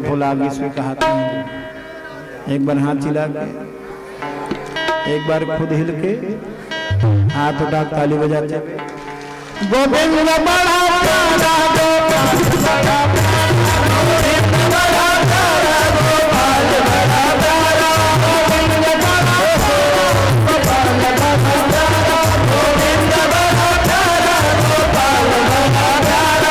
भोलागी से कहा था, एक बार हाथ हिला के, एक बार खुद हिल के हाथ उठा ताली बजाते, गोविंद बड़ा प्यारा गोपाल बड़ा प्यारा, गोविंद बड़ा प्यारा गोपाल बड़ा प्यारा, गोविंद बड़ा गोपाल बड़ा प्यारा, गोविंद बड़ा प्यारा गोपाल बड़ा प्यारा।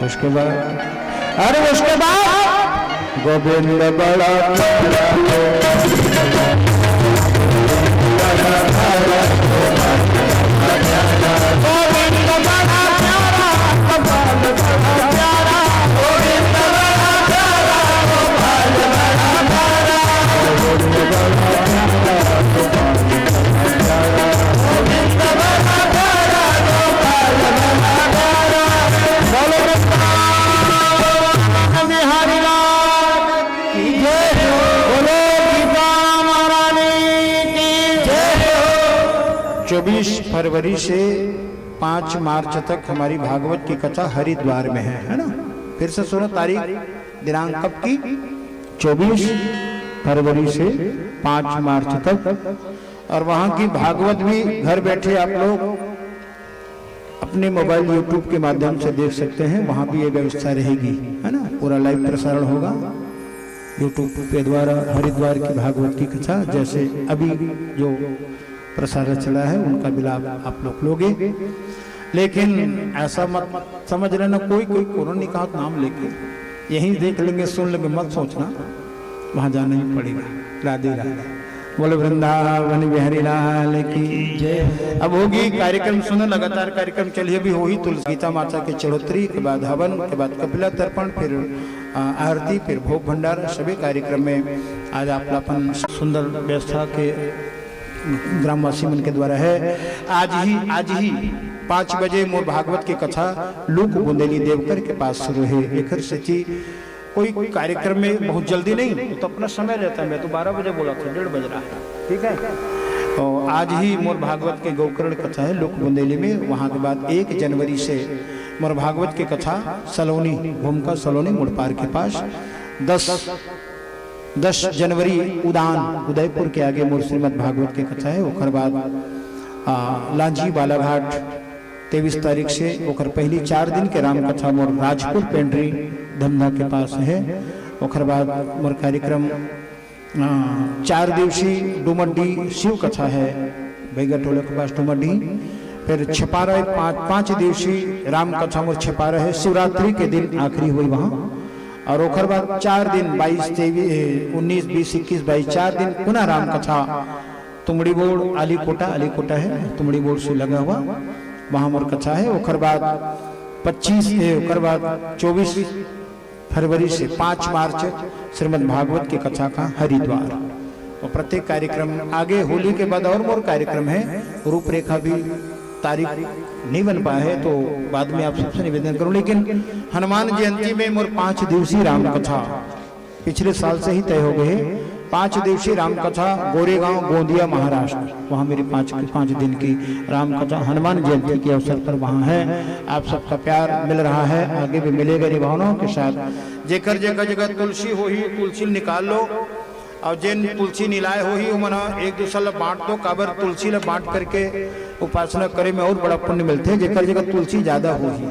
उसके बाद अरे उसके बाद गोविंद बड़ा फरवरी से 5 मार्च तक हमारी भागवत की कथा हरिद्वार में है ना। फिर से सुनो तारीख, दिनांक कब की? 24 फरवरी से 5 मार्च तक। और वहां की भागवत भी घर बैठे आप लोग अपने मोबाइल यूट्यूब के माध्यम से देख सकते हैं, वहाँ भी ये व्यवस्था रहेगी, है ना। पूरा लाइव प्रसारण होगा यूट्यूब के द्वारा हरिद्वार की भागवत की कथा, जैसे अभी जो प्रसारण चला है उनका भी लाभ आप लोग लोगे। लेकिन ऐसा मत समझ लेना कोई कोरोना निकाह नाम लेके यहीं देख लेंगे सुन लेंगे, मत सोचना वहां जाना ही पड़ेगा। राधे राधे, बोले वृंदावन बिहारी लाल की जय। अब होगी कार्यक्रम सुनो, लगातार कार्यक्रम चलिए, भी हो ही तुलसी गीता माता के चढ़ोतरी के बाद हवन के बाद कपिला तर्पण, फिर आरती, फिर भोग भंडारा, सभी कार्यक्रम में आज आप अपन सुंदर व्यवस्था के ग्रामवासी मन के द्वारा है। आज ही 5 बजे मोर भागवत की कथा लूक बुंदेली देवकर के पास शुरू है। एक से कोई कार्यक्रम में बहुत जल्दी नहीं, तो अपना समय रहता है। मैं तो 12 बजे बोला था, 1:30 बज रहा है, ठीक है। और आज ही मोर भागवत के गोकर्ण कथा है लूक बुंदेली में। वहाँ के बाद 1 जनवरी से मोर भागवत की कथा सलोनी भूमिका सलोनी मुड़पार के पास 10 जनवरी उदान उदयपुर के आगे मोर श्रीमद भागवत की कथा है। ओकर बाद लांजी बालाघाट 23 तारीख से, ओकर पहली 4 दिन के राम कथा मोर राजपुर पेंड्री धमधा के पास है। ओकर बाद मोर कार्यक्रम 4 दिवसीय डुमड्डी शिव कथा है बैगा टोले के पास डुमड्डी। फिर छपारा 5 दिवसीय राम कथा मोर छपारा है, शिवरात्रि के दिन आखिरी हुई वहाँ। और ओकर बाद 4 दिन 22, 23, 19, 20, 21, 22 4 दिन पुनः राम कथा तुमड़ी बोर्ड अलीकोटा है, तुमड़ी बोर्ड से लगा हुआ वहाँ मोर कथा है। ओकर बाद 24 फरवरी से 5 मार्च श्रीमद् भागवत की कथा का हरिद्वार। और प्रत्येक कार्यक्रम आगे होली के बाद और मोर कार्यक्रम है, रूपरेखा भी तारीख नहीं बन पाया है तो बाद में आप सबसे निवेदन करूं। लेकिन हनुमान जयंती में मोर 5 दिवसीय राम कथा पिछले साल से ही तय हो गए हैं। 5 दिवसीय राम कथा गोरेगांव गोंदिया महाराष्ट्र, वहाँ मेरी 5 दिन की राम कथा हनुमान जयंती के अवसर पर वहाँ है। आप सबका प्यार मिल रहा है, आगे भी मिलेगा भावनाओं के साथ। जेकर जगह तुलसी हो ही तुलसी निकाल लो, और जिन तुलसी नीलाए हो ही मन एक दूसरे ला बांट दो, काबर तुलसी ला बांट करके उपासना करे में और बड़ा पुण्य मिलते हैं। जेकर जगह तुलसी ज्यादा हो ही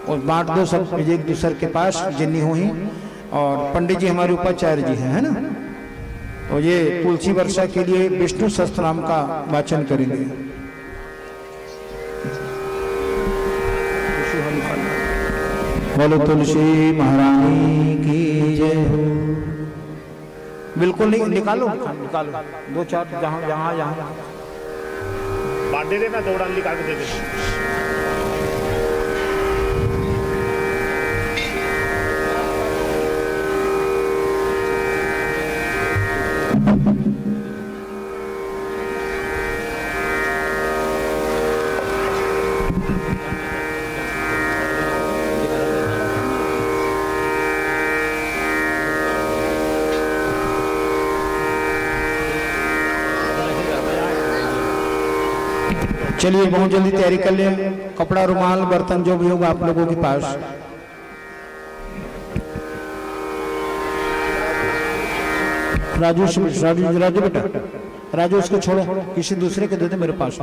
और बांट दो सब एक दूसरे के पास जिन्नी हो ही। और पंडित जी हमारे उपाचार्य जी हैं, है ना, और ये तुलसी वर्षा के लिए विष्णु सहस्त्र नाम का वाचन करेंगे। बोलो तुलसी महारानी की जय हो। बिल्कुल नहीं, निकालो 2-4 जहाँ बांट दे देना, 2 डाल निकाल के दे देना। चलिए बहुत जल्दी तैयारी कर ले, कपड़ा रुमाल बर्तन जो भी होगा आप लोगों के पास। राजू बेटा, राजू उसको छोड़ो, किसी दूसरे के दे दे मेरे पास।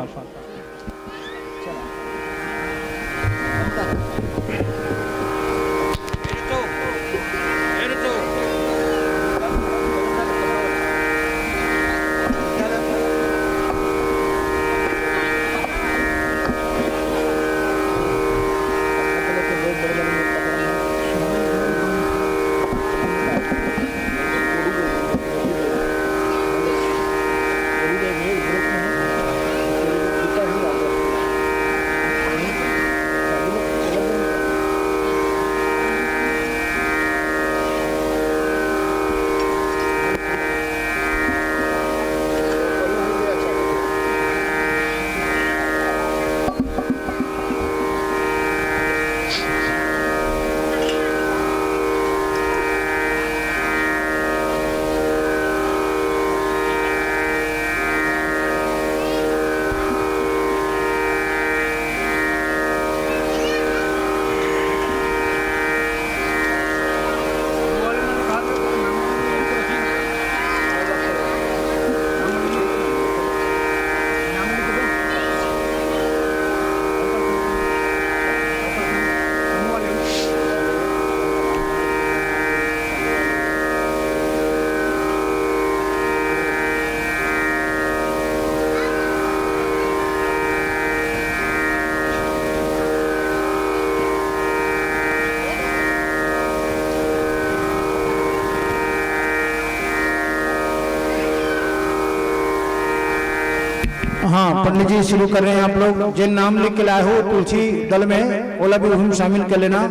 हाँ पंडित जी शुरू कर रहे हैं। आप लोग जिन नाम लिख के लाए हो तुलसी दल में ओला भी हम शामिल कर लेना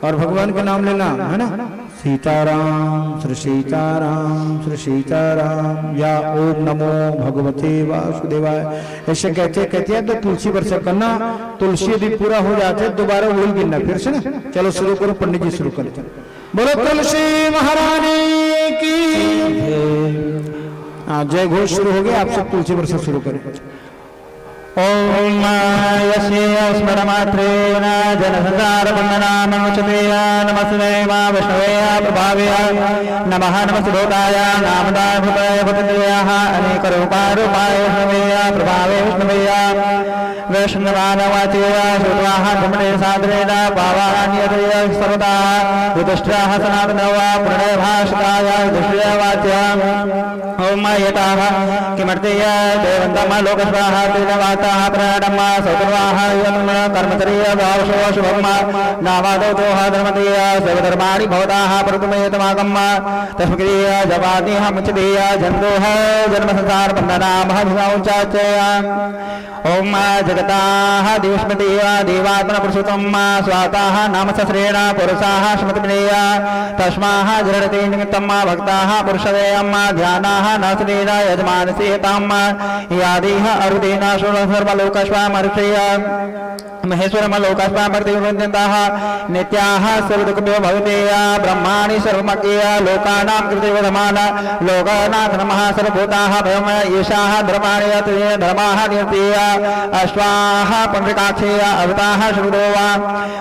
और भगवान का नाम लेना है ना। सीताराम श्री सीताराम श्री सीताराम या ओम नमो भगवते वासुदेवाय ऐसे कहते कहते तो तुलसी वर्षा करना। तुलसी यदि पूरा हो जाते दोबारा वही गिनना फिर से ना। चलो शुरू करो पंडित जी शुरू करें। बोलो तुलसी महारानी की जय घोष शुरू हो गया। आप सब तुलसी वर्षा शुरू करें। ओम यस्य स्मरमात्रेण जनसंसारबन्धनामोचतेय नमस्ते मा विष्णवे प्रभावे नमः नमस्ते भूताय नामदाय भूताय भूतदेयाः अनेकरूपारूपाय विष्णवे प्रभावे विष्णवे वैष्णवानवाचेय श्रुत्वाः ब्रह्मणे सादरेण पावान्यतय सर्वदा युधिष्ठिरः सनातनवा प्रणयभाषिताय युधिष्ठिरवाच्यम् ओम यताः किमर्थेय देवन्तम लोकस्वाः तेन वाताः प्रणडम्मा सौतर्वाः यन्न कर्मचर्य भावशो शुभम् नावादो दोः धर्मतेय सर्वधर्माणि भवताः प्रथमेतमागम् तस्मक्रिय जपातिः मुच्यतेय जन्तोः जन्म संसार बन्धनामहंसौचाचय ओम जगताः दिवस्मतेय देवात्मन पुरुषोत्तम स्वाताः नाम सहस्रेण पुरुषाः स्मृतिमेय तस्माः जरते निमित्तम् भक्ताः पुरुषवेयम् ध्यानाः नासनेन यजमानसेताम् यादेह अरुदेन सर्वलोकस्वामर्षेय महेश्वरमलोकस्वामर्तिवृन्दाः नित्याः सर्वदुःखभ्यो भवतेय ब्रह्माणि सर्वमज्ञेय लोकानां कृते वदमान लोकनाथ नमः सर्वभूताः भयम् येषाः धर्माणि धर्माः निवर्तेय अश्वाः पुण्डरीकाक्षेय अवताः श्रुतो वा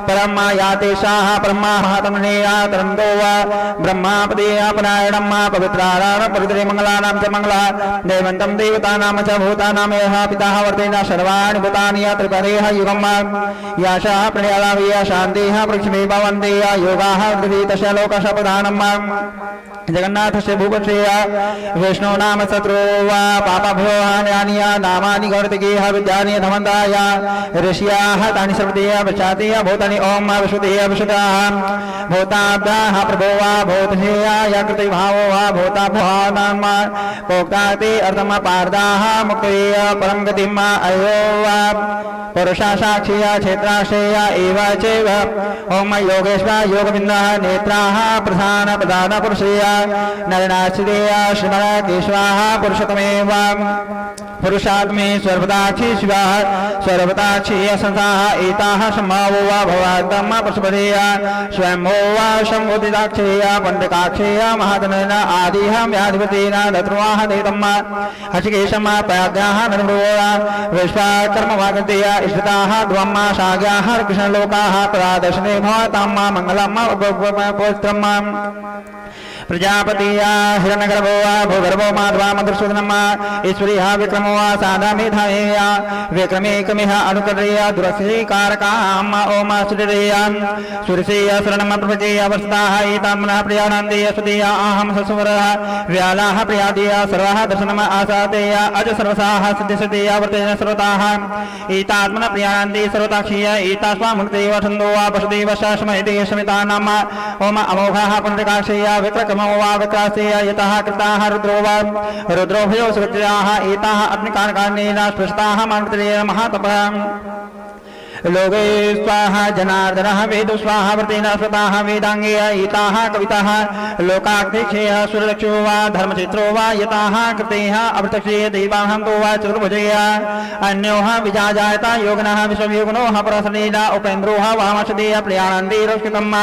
परम यातेषाः ब्रह्मा महात्मनेय तरन्तो वा ब्रह्मापदेय परायणम् पवित्राणां पवित्रे मङ्गलानां च मङ्गलः देवन्तं देवतानां च भूतानां यः पिताः वर्तेन सर्वाणि भूतानि त्रिपरेह युगम् याशाः प्रणयालावीय शान्तिः पृक्ष्मे भवन्तेय योगाः तस्य लोकस्य प्रधानम् जगन्नाथस्य भूपश्रेय वैष्णव नाम शत्रु वा पापभयो हान्यानि नामानि गौरतिकेह विद्यानि धमन्ताय ऋषियाः तानि सर्वदेय पश्चातेय भूतानि ओम विशुद्धेय विशुद्धाः भूताब्दाः प्रभो वा भूतहेय कृते भावो वा भूता भुवानाम् प्रोक्ता ते अर्थम पार्दाः मुक्तेय परं गतिम् अयो वा पुरुषा साक्षेय क्षेत्राश्रेय एव चैव ओम योगेश्वर योगविन्दः नेत्राः प्रधान प्रधान पुरुषेय नरनाश्रितेय श्रीमकेश्वाः पुरुषोत्तमेव पुरुषात्मे सर्वदाक्षी शिवः सर्वदाक्षी संसाः एताः सम्भावो वा भवात्तम पशुपतेय स्वयंभो वा शम्भुदिदाक्षेय पण्डकाक्षेय महातनेन आदिः व्याधिपतेन दत्रुवाः देतम् हचिकेशम् प्रज्ञाः नरभुवो विश्वकर्म वागतेय इष्टाः ध्वम् शाग्याः कृष्णलोकाः प्रादर्शने भवताम् मङ्गलम् पवित्रम् प्रजापतिः हिरण्यगर्भो वा भूगर्भो माध्वा मधुसूदनम् ईश्वरीः विक्रमो वा साधा मेधायेय विक्रमेकमिह अनुकर्येय दुरस्यकारकाम् ओम सुरेय सुरसेय शरणम् प्रपचेय वर्षताः एतात्मनः प्रियानन्देय सुदेय अहं ससुवरः व्यालाः प्रियादेय सर्वाः दर्शनम् आसादेय अज सर्वसाः सिद्धिसिद्धेय वर्तेन सर्वताः एतात्मनः प्रियानन्दे सर्वताक्षीय एतास्मा मुक्तेय वसन्दो वा पशुदेव शाश्मयते शमितानाम् ओम अमोघाः पुण्डरीकाक्षेय विक्रम वा विकासेय यतः कृताः रुद्रो वा रुद्रोभयो सुरक्षाः एताः अग्निकारणेन स्पृष्टाः मानवतेन महातपः लोके स्वाहा जनार्दनः वेदो स्वाहा व्रतेन स्वताः वेदाङ्गेय एताः कविताः लोकाक्षेय सुरक्षो वा धर्मचित्रो वा यताः कृतेः अवृतक्षेय देवाहन्तो वा चतुर्भुजेय अन्योः विजाजायता योगिनः विश्वयोगिनोः परसनेन उपेन्द्रोः वामशदेय प्रियानन्दे रोष्कितम्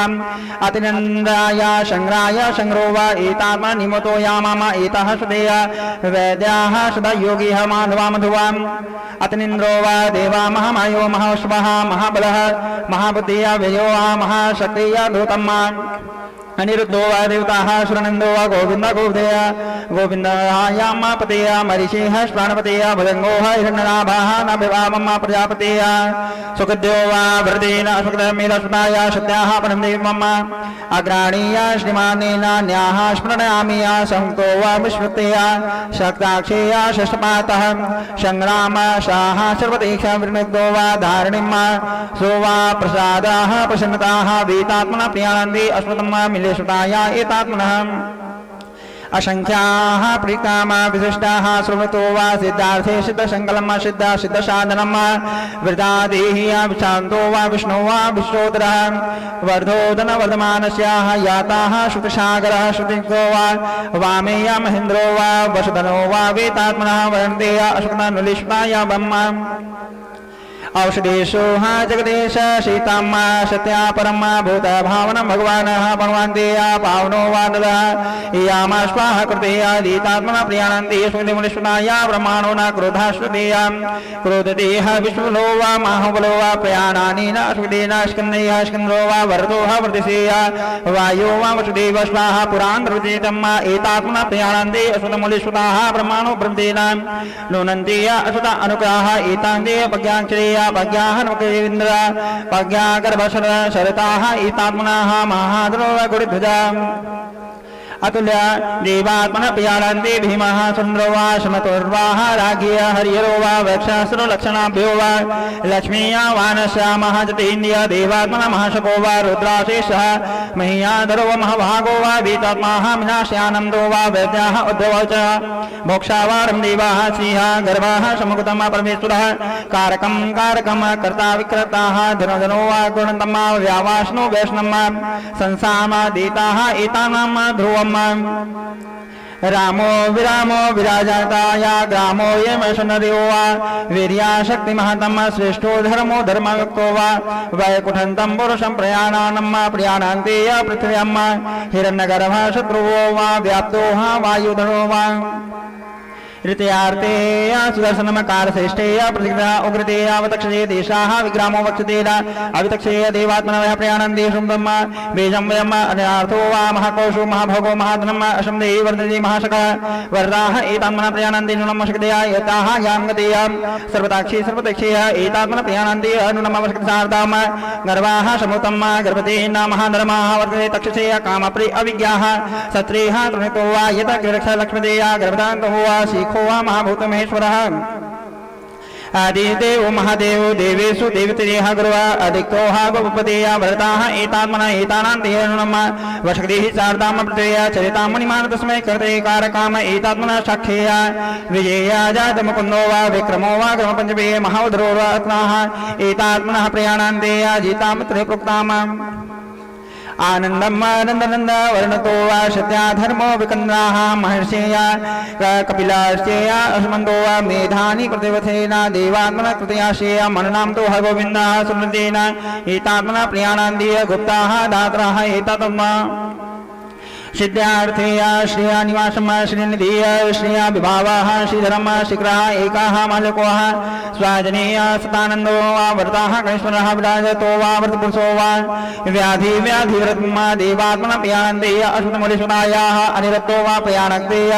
अतिनन्दाय शङ्ग्राय शङ्ग्रो वा एतात्मा निमतो यामाम एताः सुदेय वैद्याः सदा योगिः माधवा मधुवाम् अतिनिन्द्रो वा देवा महामायो महाश्वः महाबलः महाबुद्धिया व्ययो महाशक्तिया धूतम् अनिरुद्धो वा देवताः सुरनन्दो वा गोविन्द गोविदेय गोविन्दायाम पतेय मरीषिः प्राणपतेय भुजङ्गो हिरण्यनाभाः नभिवामम् प्रजापतेय सुखद्यो वा वृदेन सुखदमेदस्मृताय सत्याः परं देवम् अग्राणीय श्रीमानेन न्याः स्मृणयामि संतो वा विस्मृतेय शक्ताक्षेय षष्ठपातः सङ्ग्राम शाः सर्वदेश वृणुद्धो वा धारणिम् सो वा प्रसादाः प्रसन्नताः वेतात्मना प्रियानन्दे अस्मतम् मिलेशुताय एतात्मनः असंख्याः प्रीताः विशिष्टाः शृणुतो वा सिद्धार्थे सिद्धसङ्कल्पं सिद्ध सिद्धसाधनं वृथा देहि विशान्तो वा विष्णो वा विश्वोदरः वर्धोदन वर्धमानस्याः याताः श्रुतिसागरः श्रुतिको वा वामेय महेन्द्रो वा वसुधनो वा वेतात्मनः वर्णते अशुकनुलिष्टाय ब्रह्मा औषधेशो हा जगदेश सीताम्मा सत्या परमा भूत भावना भगवान भगवान्ते पावनो वादः यामा स्वाहा कृते दीतात्मना प्रियानन्ते स्मृतिमुनिष्णाय ब्रह्माणो न क्रोधाश्रुतेय क्रोधदेह विष्णुलो वा महाबलो वा प्रयाणानि न स्मृतेन स्कन्दैः स्कन्दो वा वरदो वर्धिसेय वायो वा वसुदेव स्वाहा पुरान्धृतेतम् एतात्मना प्रियानन्ते अश्रुतमुनिष्णाः ब्रह्माणो ब्रह्मेण नुनन्ते अश्रुत अनुग्रहः एतान्ते पज्ञाञ्चरेय पज्ञाहनुकेन्द्र पज्ञागर्भशर शरताः एतात्मनाः महाद्रो गुरुध्वजा अतुल्य देवात्मनः प्रियानन्ते भीमः सुन्द्रो वा समतुर्वाः राज्ञ हरिहरो वा वक्षास्रो लक्षणाभ्यो वा लक्ष्मीया वानस्य महाजतेन्द्रिय देवात्मनः महाशको वा रुद्राशेषः मह्याधरो वा महाभागो वा वेदात्माः विनाश्यानन्दो वा वैद्याः उद्धवो च मोक्षावारं देवाः श्रीः गर्भाः समुगतम् परमेश्वरः कारकं कर्ता विक्रताः धनधनो वा गुणन्तम् व्यावासनो वैष्णवम् संसामादेताः एतानां ध्रुवम् रामो विरामो विराजताया ग्रामो ये मशनर्यो वा वीर्या शक्ति महतम श्रेष्ठो धर्मो धर्मयुक्तो वा वैकुंठं पुरुषं प्रयाणानं प्रयाणान्ते पृथिव्यां हिरण्यगर्भः शत्रुवो वा व्याप्तो वायुधरो वा ऋतयार्ते सुदर्शनमकार श्रेष्ठे प्रतिग्रह उग्रते अवतक्षे देशाः विग्रामो वक्षतेन अवितक्षे देवात्मनः प्रयाणन्ते शुम्भम् बीजं वयम् अनार्थो वा महाकोशो महाभोगो महाधनम् अशम्दे वर्धते महाशकः वरदाः एतात्मनः प्रयाणन्ते नूनम् अशक्तया यताः यां गतेय सर्वताक्षी सर्वदक्षेय एतात्मनः प्रयाणन्ते नूनम् अशक्तसार्धाम् गर्वाः समुतं गर्भतेन महाधर्माः वर्धते तक्षसे कामप्रे अविज्ञाः सत्रेः तृणितो वा यत क्रीडक्ष लक्ष्मीदेय गर्भदान्तो वा शिखो वा महाभूतमहेश्वरः आदिदेव महादेव देवेषु देवतेः गुरुः अधिक्तोः गोपतेः भरताः एतात्मनः एतानां तेनम् वशक्तिः शारदां प्रत्यय चरितां मुनिमान् तस्मै कृते कारकाम एतात्मनः साक्षेय विजय जातमुकुन्दो वा विक्रमो वा क्रमपञ्चमे महाउदरो रत्नाः एतात्मनः प्रयाणान्ते जितामित्रे प्रोक्ताम् आनंदम आनंदनंद वर्णतो वा सत्या धर्मो विकन्द्राः महर्षेय कपिलाश्चेय अस्मन्दो वा मेधानि कृतिवथेन देवात्मनः कृतयाशेय मननां तो हरगोविन्दः सुमृतेन एतात्मनः प्रियाणान्देय गुप्ताः दात्राः एतात्मा सिद्धार्थेय श्रेया निवासम श्रीनिधेय श्रेया विभावाः श्रीधरम शिखरः एकाः मालकोः स्वाजनेय सतानन्दो वा वर्ताः गणेश्वरः विराजतो वा वर्तपुरुषो वा व्याधि व्याधिवृत्मा देवात्मनः प्रयाणन्तेय अश्वतमुलीश्वरायाः अनिरक्तो वा प्रयाणक्तेय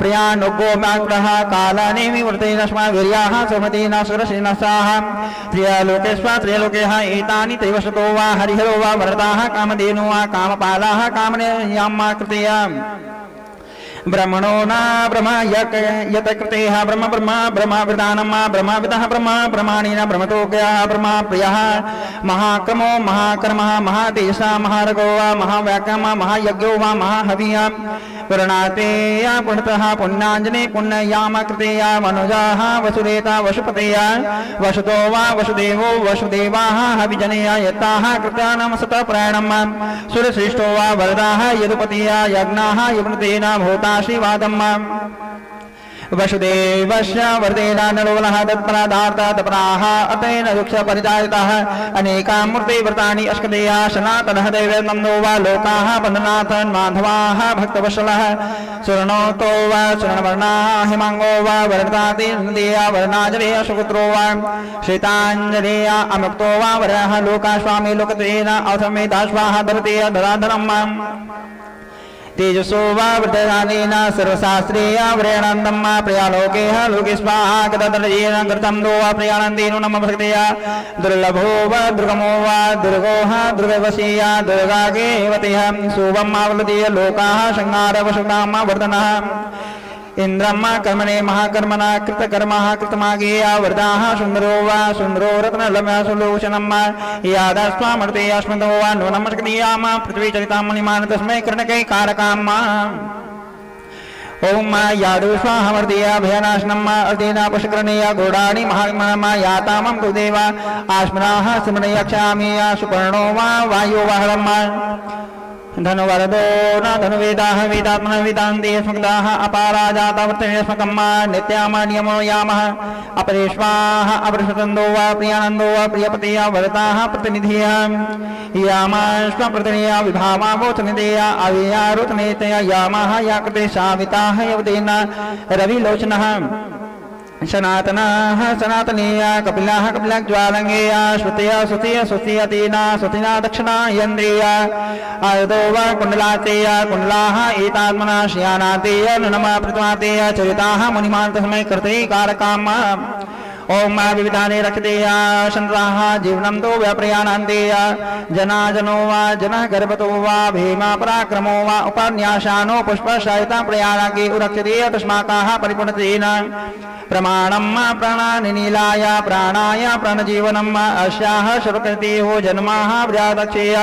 प्रयाणोग्गो व्याकुलः कालानेमि वर्तेनस्मा वीर्याः सुमतेन सुरसेनसाः त्रयलोकेः एतानि त्रैवशतो वा हरिहरो वा वरदाः कामधेनो वा कामपालाः कामनेयाम् कृतेया ब्रह्मणो न ब्रह्म यत कृतेः ब्रह्म ब्रह्म ब्रह्मविदानं ब्रह्मविदः ब्रह्म ब्रह्माणि न ब्रह्मतोज्ञः ब्रह्म प्रियः महाक्रमो महाकर्मः महातेजसा महारगो वा महाव्याक्रम महायज्ञो वा महाहविः पुरणाते पुण्यतः पुण्याञ्जने पुण्ययाम कृतेया मनुजाः वसुदेता वसुपतेय वसुतो वा वसुदेवो वसुदेवाः हविजनेय यत्ताः कृत्यानां सतप्रयाणम् सुरश्रेष्ठो वा वरदाः यदुपतेय यज्ञाः यज्ञतेन भूता श्रीवादम् वसुदेवस्य वर्तेन नरोलः तत्पराधार्थतपराः अतेन दुःख परिचारितः अनेकां मूर्तिव्रतानि अस्कदेया सनातनः दैवनन्दो वा लोकाः बन्धनाथ माधवाः भक्तवत्सलः सुवर्णोतो वा सुवर्णवर्णाः हिमाङ्गो वा वर्णतातिर्नदेय वर्णाजलेय सुपुत्रो वा श्वेताञ्जलेय अमुक्तो वा वरः लोकास्वामी लोकत्वेन अवसमेता स्वाहा धरतेय ददाधनम् तेजसो वा वृद्धदानेन सर्वशास्त्रेय व्रेणान्दम् प्रयालोकेह लोके स्वाहा गदर्जेन कृतं दो वा प्रयाणन्तेनु नमः भक्तेय दुर्लभो वा दुर्गमो वा दुर्गोः दुर्गवशीय दुर्गागेवतेः शुभम् आवलतीय लोकाः शृङ्गारवशुनां वर्धनः इंद्रम कर्मणे महाकर्मणा कृतकर्मः कृतमागेय वरदाः सुन्दरो वा सुन्दरो रत्नलम्य सुलोचनम् यादास्वामर्ते अस्मदो वा नूनमस्कदीयाम पृथ्वी चरितां मुनिमान् तस्मै कर्णकै कारकाम् ओम यादु स्वाहामर्दया भयनाशनम अर्देना पुष्करणेया घोडानि महात्मा यातामं कुदेवा आश्मनाः स्मरणयक्षामि सुपर्णो वा वायो वाहरम धनुवरदो न धनुवेदाः वेदात्मनः वेदान्ते स्मग्धाः अपाराजाता वर्तनेस्मकम् नित्यामा नियमो यामः अपरेश्वाः अपरिषतन्दो वा प्रियानन्दो वा प्रियपतया वरताः प्रतिनिधियः यामाश्व प्रतिनिया विभावा वोचनिदेया अवेया रुतनेतया यामाः या कृते साविताः यवतेन रविलोचनः सनातनाः सनातनीया कपिलाः कपिलज्वालङ्गेया श्रुतया श्रुतया श्रुतियतेना श्रुतिना दक्षिणा यन्द्रिया आयतो वा कुण्डलातेया कुण्डलाः एतात्मना श्रियानातेया नुनमा प्रतिमातेया चरिताः मुनिमान्तसमय कृते कारकाम् ओम विविधानि रक्षतेया चन्द्राः जीवनं तो व्याप्रयाणान्तेया जनाजनो वा जनः गर्भतो वा भीमा पराक्रमो वा उपन्यासानो पुष्पशायिता प्रयाणागे उरक्षते तस्माकाः परिपूर्णतेन प्रमाणं प्राणानि नीलाय प्राणाय प्राणजीवनम् अस्याः सर्वकृतेः जन्माः व्यादक्षेय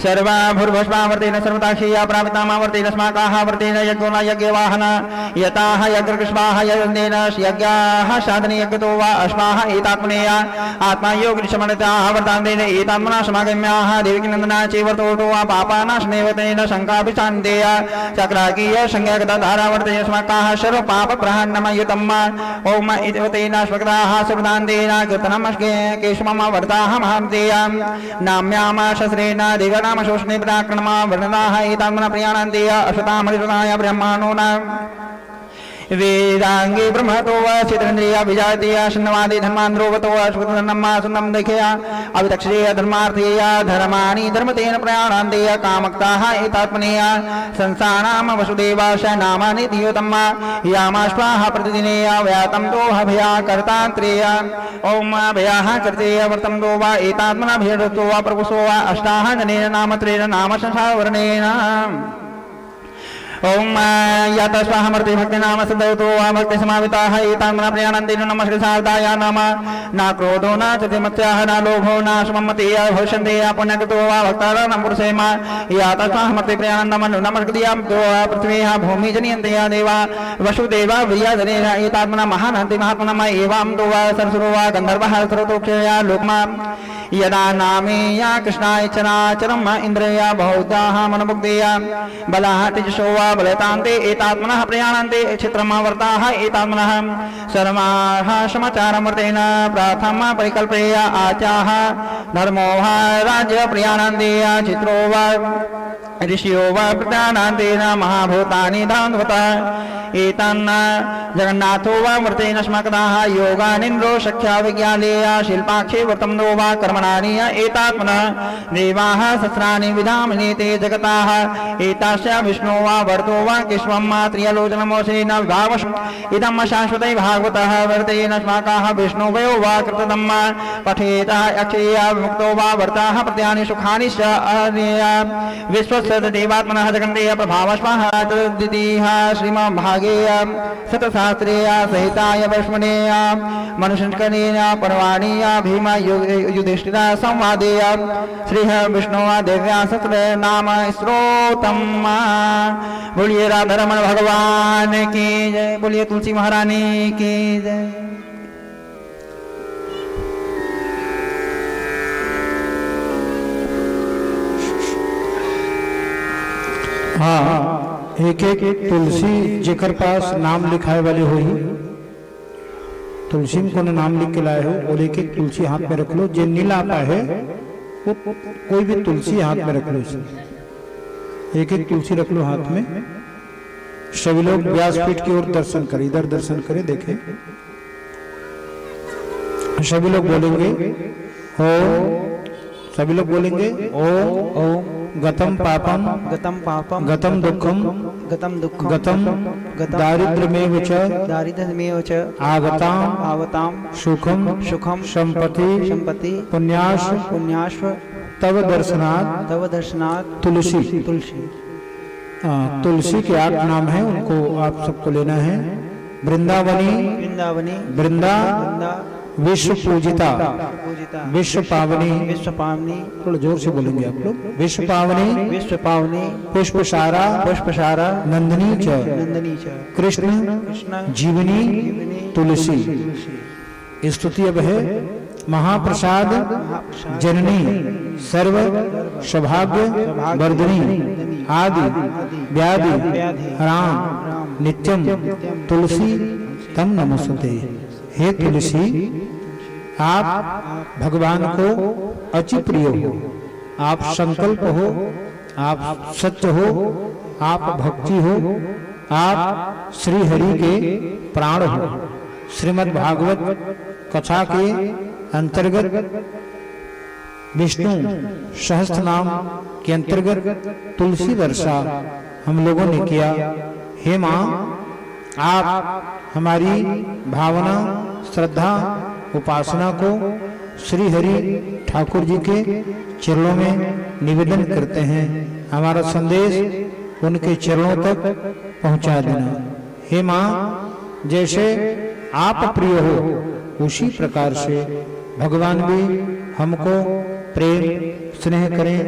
सर्वा भूर्भस्मावर्तेन सर्वताक्षीया प्रापितामावर्तेन स्माकाः वर्तेन यज्ञोना यज्ञवाहन यताः यज्ञकृष्माः यजन्तेन यज्ञाः साधने यज्ञतो वा अश्माः एतात्मनेया आत्मा योगनिशमनताः वर्तान्तेन एतात्मना समागम्याः देवकीनन्दना चैवर्तोतो वा पापानाशनेवतेन शङ्काभिशान्तेया चक्राकीय संज्ञागता धारावर्तेन स्माकाः सर्वपापप्रहन्नमयुतम् ओम इतिवतेन स्वगताः सर्वदान्तेन कीर्तनम् केशमम वर्ताः महान्तेया नाम्याम शस्त्रेण देवना शोषणे पराक्रमा वर्णनाः एतात्मना प्रयाणान्तेय अश्वतामरिषदाय ब्रह्माणो न वेदांगे ब्रह्मतो वा चित्रेन्द्रिया विजातेया शन्नवादे धर्मान्द्रोवतो वा सुखधर्मा सुन्दं देखेया अवितक्षेय धर्मार्थेया धर्माणि धर्मतेन प्रयाणान्तेय कामक्ताः एतात्मनेया संसानाम वसुदेवाश नामानि दियोतम् यामाश्वाः प्रतिदिनेया व्यातं तो हभया कर्तान्त्रेय ओम भयाः कर्तेय वर्तं तो वा एतात्मना भेदतो वा प्रभुसो वा अष्टाः जनेन नामत्रेण नाम संसारवर्णेन ओम यत स्वाहमर्ते भक्ति नाम सदतो भक्ति समाविताः एतात्मना प्रयाणान्तेन नमस्कृताय नाम न क्रोधो न चतिमत्याः न लोभो न सुममतेय भविष्यन्ते पुण्यकृतो वा भक्तानां पुरुषेम यत स्वाहमर्ते प्रयाणान्तं नमस्कृत्यां तो पृथ्वीः भूमि जनयन्ते देवा वसुदेवा वीर्यजनेन एतात्मना महानन्ति महात्मनम् एवं तो वा सरसुरो वा गन्धर्वः सर्वतोक्षया लोकमा यदा नामेया कृष्णायचनाचरम् इन्द्रिया बहुधाः मनमुग्धेया बलाः तेजसो वा बलतान्ते एतात्मनः प्रयाणान्ते क्षेत्रमावर्ताः एतात्मनः सर्वाः समाचारमर्तेन प्रार्थना परिकल्पय आचाः धर्मो वा राज्य प्रयाणान्तेय चित्रो वा ऋषियो वा प्रयाणान्तेन महाभूतानि धान्वता एतान्न जगन्नाथो वा वर्तेन स्मकदाः योगानिन्द्रो शक्ष्या विज्ञानेय शिल्पाक्षे वर्तमनो वा कर्मणानि एतात्मनः देवाः सहस्राणि विधामनीते जगताः एतास्य विष्णो वा वर्तो वा किश्वं त्रियलोचनमोषेण विभावशम् इदं शाश्वतै भागवतः वर्तेन स्माकाः विष्णुवयो वा कृतदम् पठेतः अक्षेय विमुक्तो वा वर्ताः प्रत्यानि सुखानि च अनेय विश्वस्य देवात्मनः जगन्तेय प्रभावस्मः तद्वितीयः श्रीमद्भागेय शतशास्त्रेय सहिताय वैष्णवेय मनुष्यकनेन पर्वाणीय भीम युधिष्ठिर संवादेय श्री विष्णु देव्या सत्र नाम स्रोतम् बोलिए राधा रमण भगवान की जय, बोलिए तुलसी महारानी की जय। हाँ, एक एक तुलसी जेकर पास नाम लिखाए वाले हो ही तुलसी को नाम लिख के लाए हो और एक एक तुलसी हाथ में रख लो। जो नीला आता है वो कोई भी तुलसी हाथ में रख लो। एक एक तुलसी रख लो हाथ में। सभी लोग व्यासपीठ की ओर दर्शन करें, इधर दर्शन करें, देखें। सभी लोग बोलेंगे ओ, सभी लोग बोलेंगे ओ गतम पापम गतम दुखम गतम दारिद्र्यमेव च आगताम सुखम संपत्ति पुण्याश्व तव दर्शनात् तुलसी। तुलसी के 8 नाम है, उनको आप सबको लेना है। वृंदावनी, वृंदा, विश्व पूजिता, पूजिता विश्व पावनी, विश्व पावनी थोड़ा जोर से बोलेंगे आप लोग, विश्व पावनी, विश्व पावनी पुष्पसारा, पुष्पसारा नंदिनी च, नंदनी च कृष्ण कृष्ण जीवनी जीवनी तुलसी। तुलसी। स्तुति अब है महाप्रसाद जननी सर्व सौभाग्य वर्धिनी आदि व्याधि राम नित्यम तुलसी तम नमस्ते। हे तुलसी, आप भगवान को अति प्रिय हो, आप संकल्प हो, आप सत्य हो, आप भक्ति हो, आप श्री हरि के प्राण हो। श्रीमद् भागवत कथा के अंतर्गत विष्णु सहस्त्र नाम के अंतर्गत तुलसी वर्षा हम लोगों ने किया। हे माँ, आप हमारी भावना, श्रद्धा, उपासना को श्री हरि ठाकुर जी के चरणों में निवेदन करते हैं। हमारा संदेश उनके चरणों तक पहुंचा देना। हे माँ, जैसे आप प्रिय हो उसी प्रकार से भगवान भी हमको प्रेम स्नेह करें,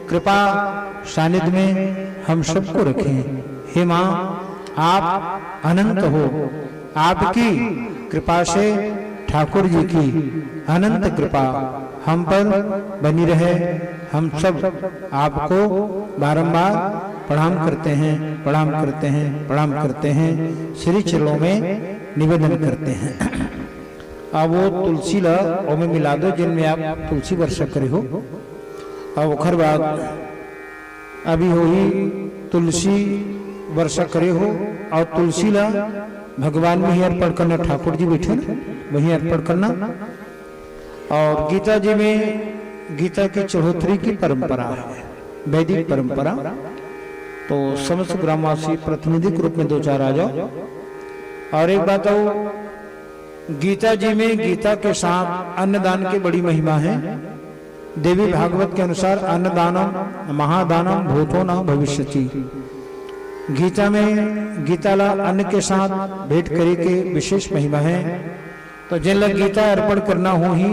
कृपा सानिध्य में हम सबको रखें। हे माँ, आप अनंत हो, आपकी कृपा से ठाकुर जी की अनंत कृपा हम पर बनी रहे। हम सब आपको बारंबार प्रणाम करते हैं, प्रणाम करते हैं, प्रणाम करते हैं, श्री चरणों में निवेदन करते हैं। अब वो तुलसी ला ओमे मिला दो जिनमें आप तुलसी वर्षा करे हो। अब ओखर बाद अभी हो ही तुलसी वर्षा करे हो और तुलसी ला भगवान में ही अर्पण करना। ठाकुर जी बैठे ना, वही अर्पण करना। और गीता जी में गीता की चढ़ोतरी की परंपरा है, वैदिक परंपरा। तो समस्त ग्रामवासी प्रतिनिधिक रूप में दो चार आ जाओ। और एक बात हो, गीता जी में गीता के साथ अन्नदान की बड़ी महिमा है। देवी भागवत के अनुसार अन्नदानम महादानम भूतो न भविष्यति। गीता में गीताला अन्न के साथ भेंट करे के विशेष महिमा है। तो जिन लोग गीता अर्पण करना हो ही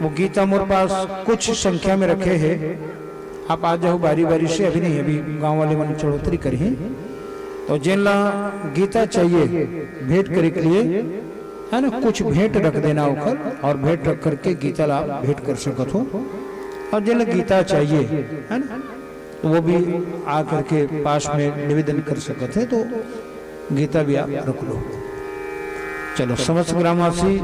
वो गीता मोर पास कुछ संख्या में रखे हैं। आप आ जाओ बारी बारी से, अभी नहीं, अभी गांव वाले मन चढ़ोतरी करें। तो जिन ला गीता चाहिए भेंट करे के लिए है ना, कुछ भेंट रख देना ऊपर और भेंट रख करके गीता ला भेंट कर सकत हो। और जिन गीता चाहिए है ना, तो वो भी आ करके पास में निवेदन कर सकते हैं। तो गीता भी आप रख लो। चलो, समस्त ग्रामवासी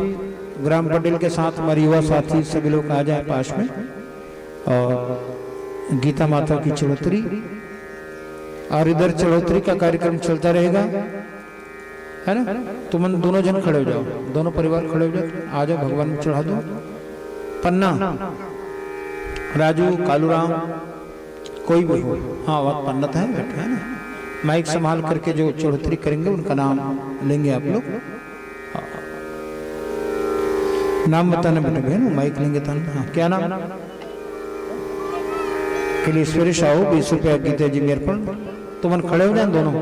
ग्राम पटेल के साथ हमारे युवा साथी सभी लोग आ जाए पास में। और गीता माता की चढ़ोतरी, और इधर चढ़ोतरी का कार्यक्रम चलता रहेगा है ना। तुम दोनों जन खड़े हो जाओ, दोनों परिवार खड़े हो जाओ, आ जाओ, भगवान में चढ़ा दो। पन्ना, राजू, कालूराम, कोई भी हो, हाँ वह पंडित है बैठे है ना, माइक संभाल करके जो चढ़ोतरी करेंगे उनका नाम लेंगे आप लोग। नाम बताना बेटा बहन, माइक लेंगे तो। हाँ, क्या नाम? किलेश्वरी साहू, 20 रुपया गीता जी में अर्पण। तुम खड़े हो जाए, दोनों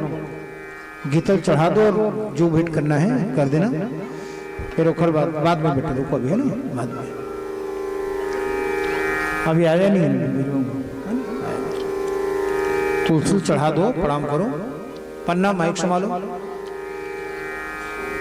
गीता चढ़ा दो और जो भेंट करना है कर देना। फिर ओखर बाद में बेटा रुको, अभी है ना, बाद में अभी आया नहीं। तुलसी चढ़ा दो, प्रणाम करो। पन्ना माइक संभालो।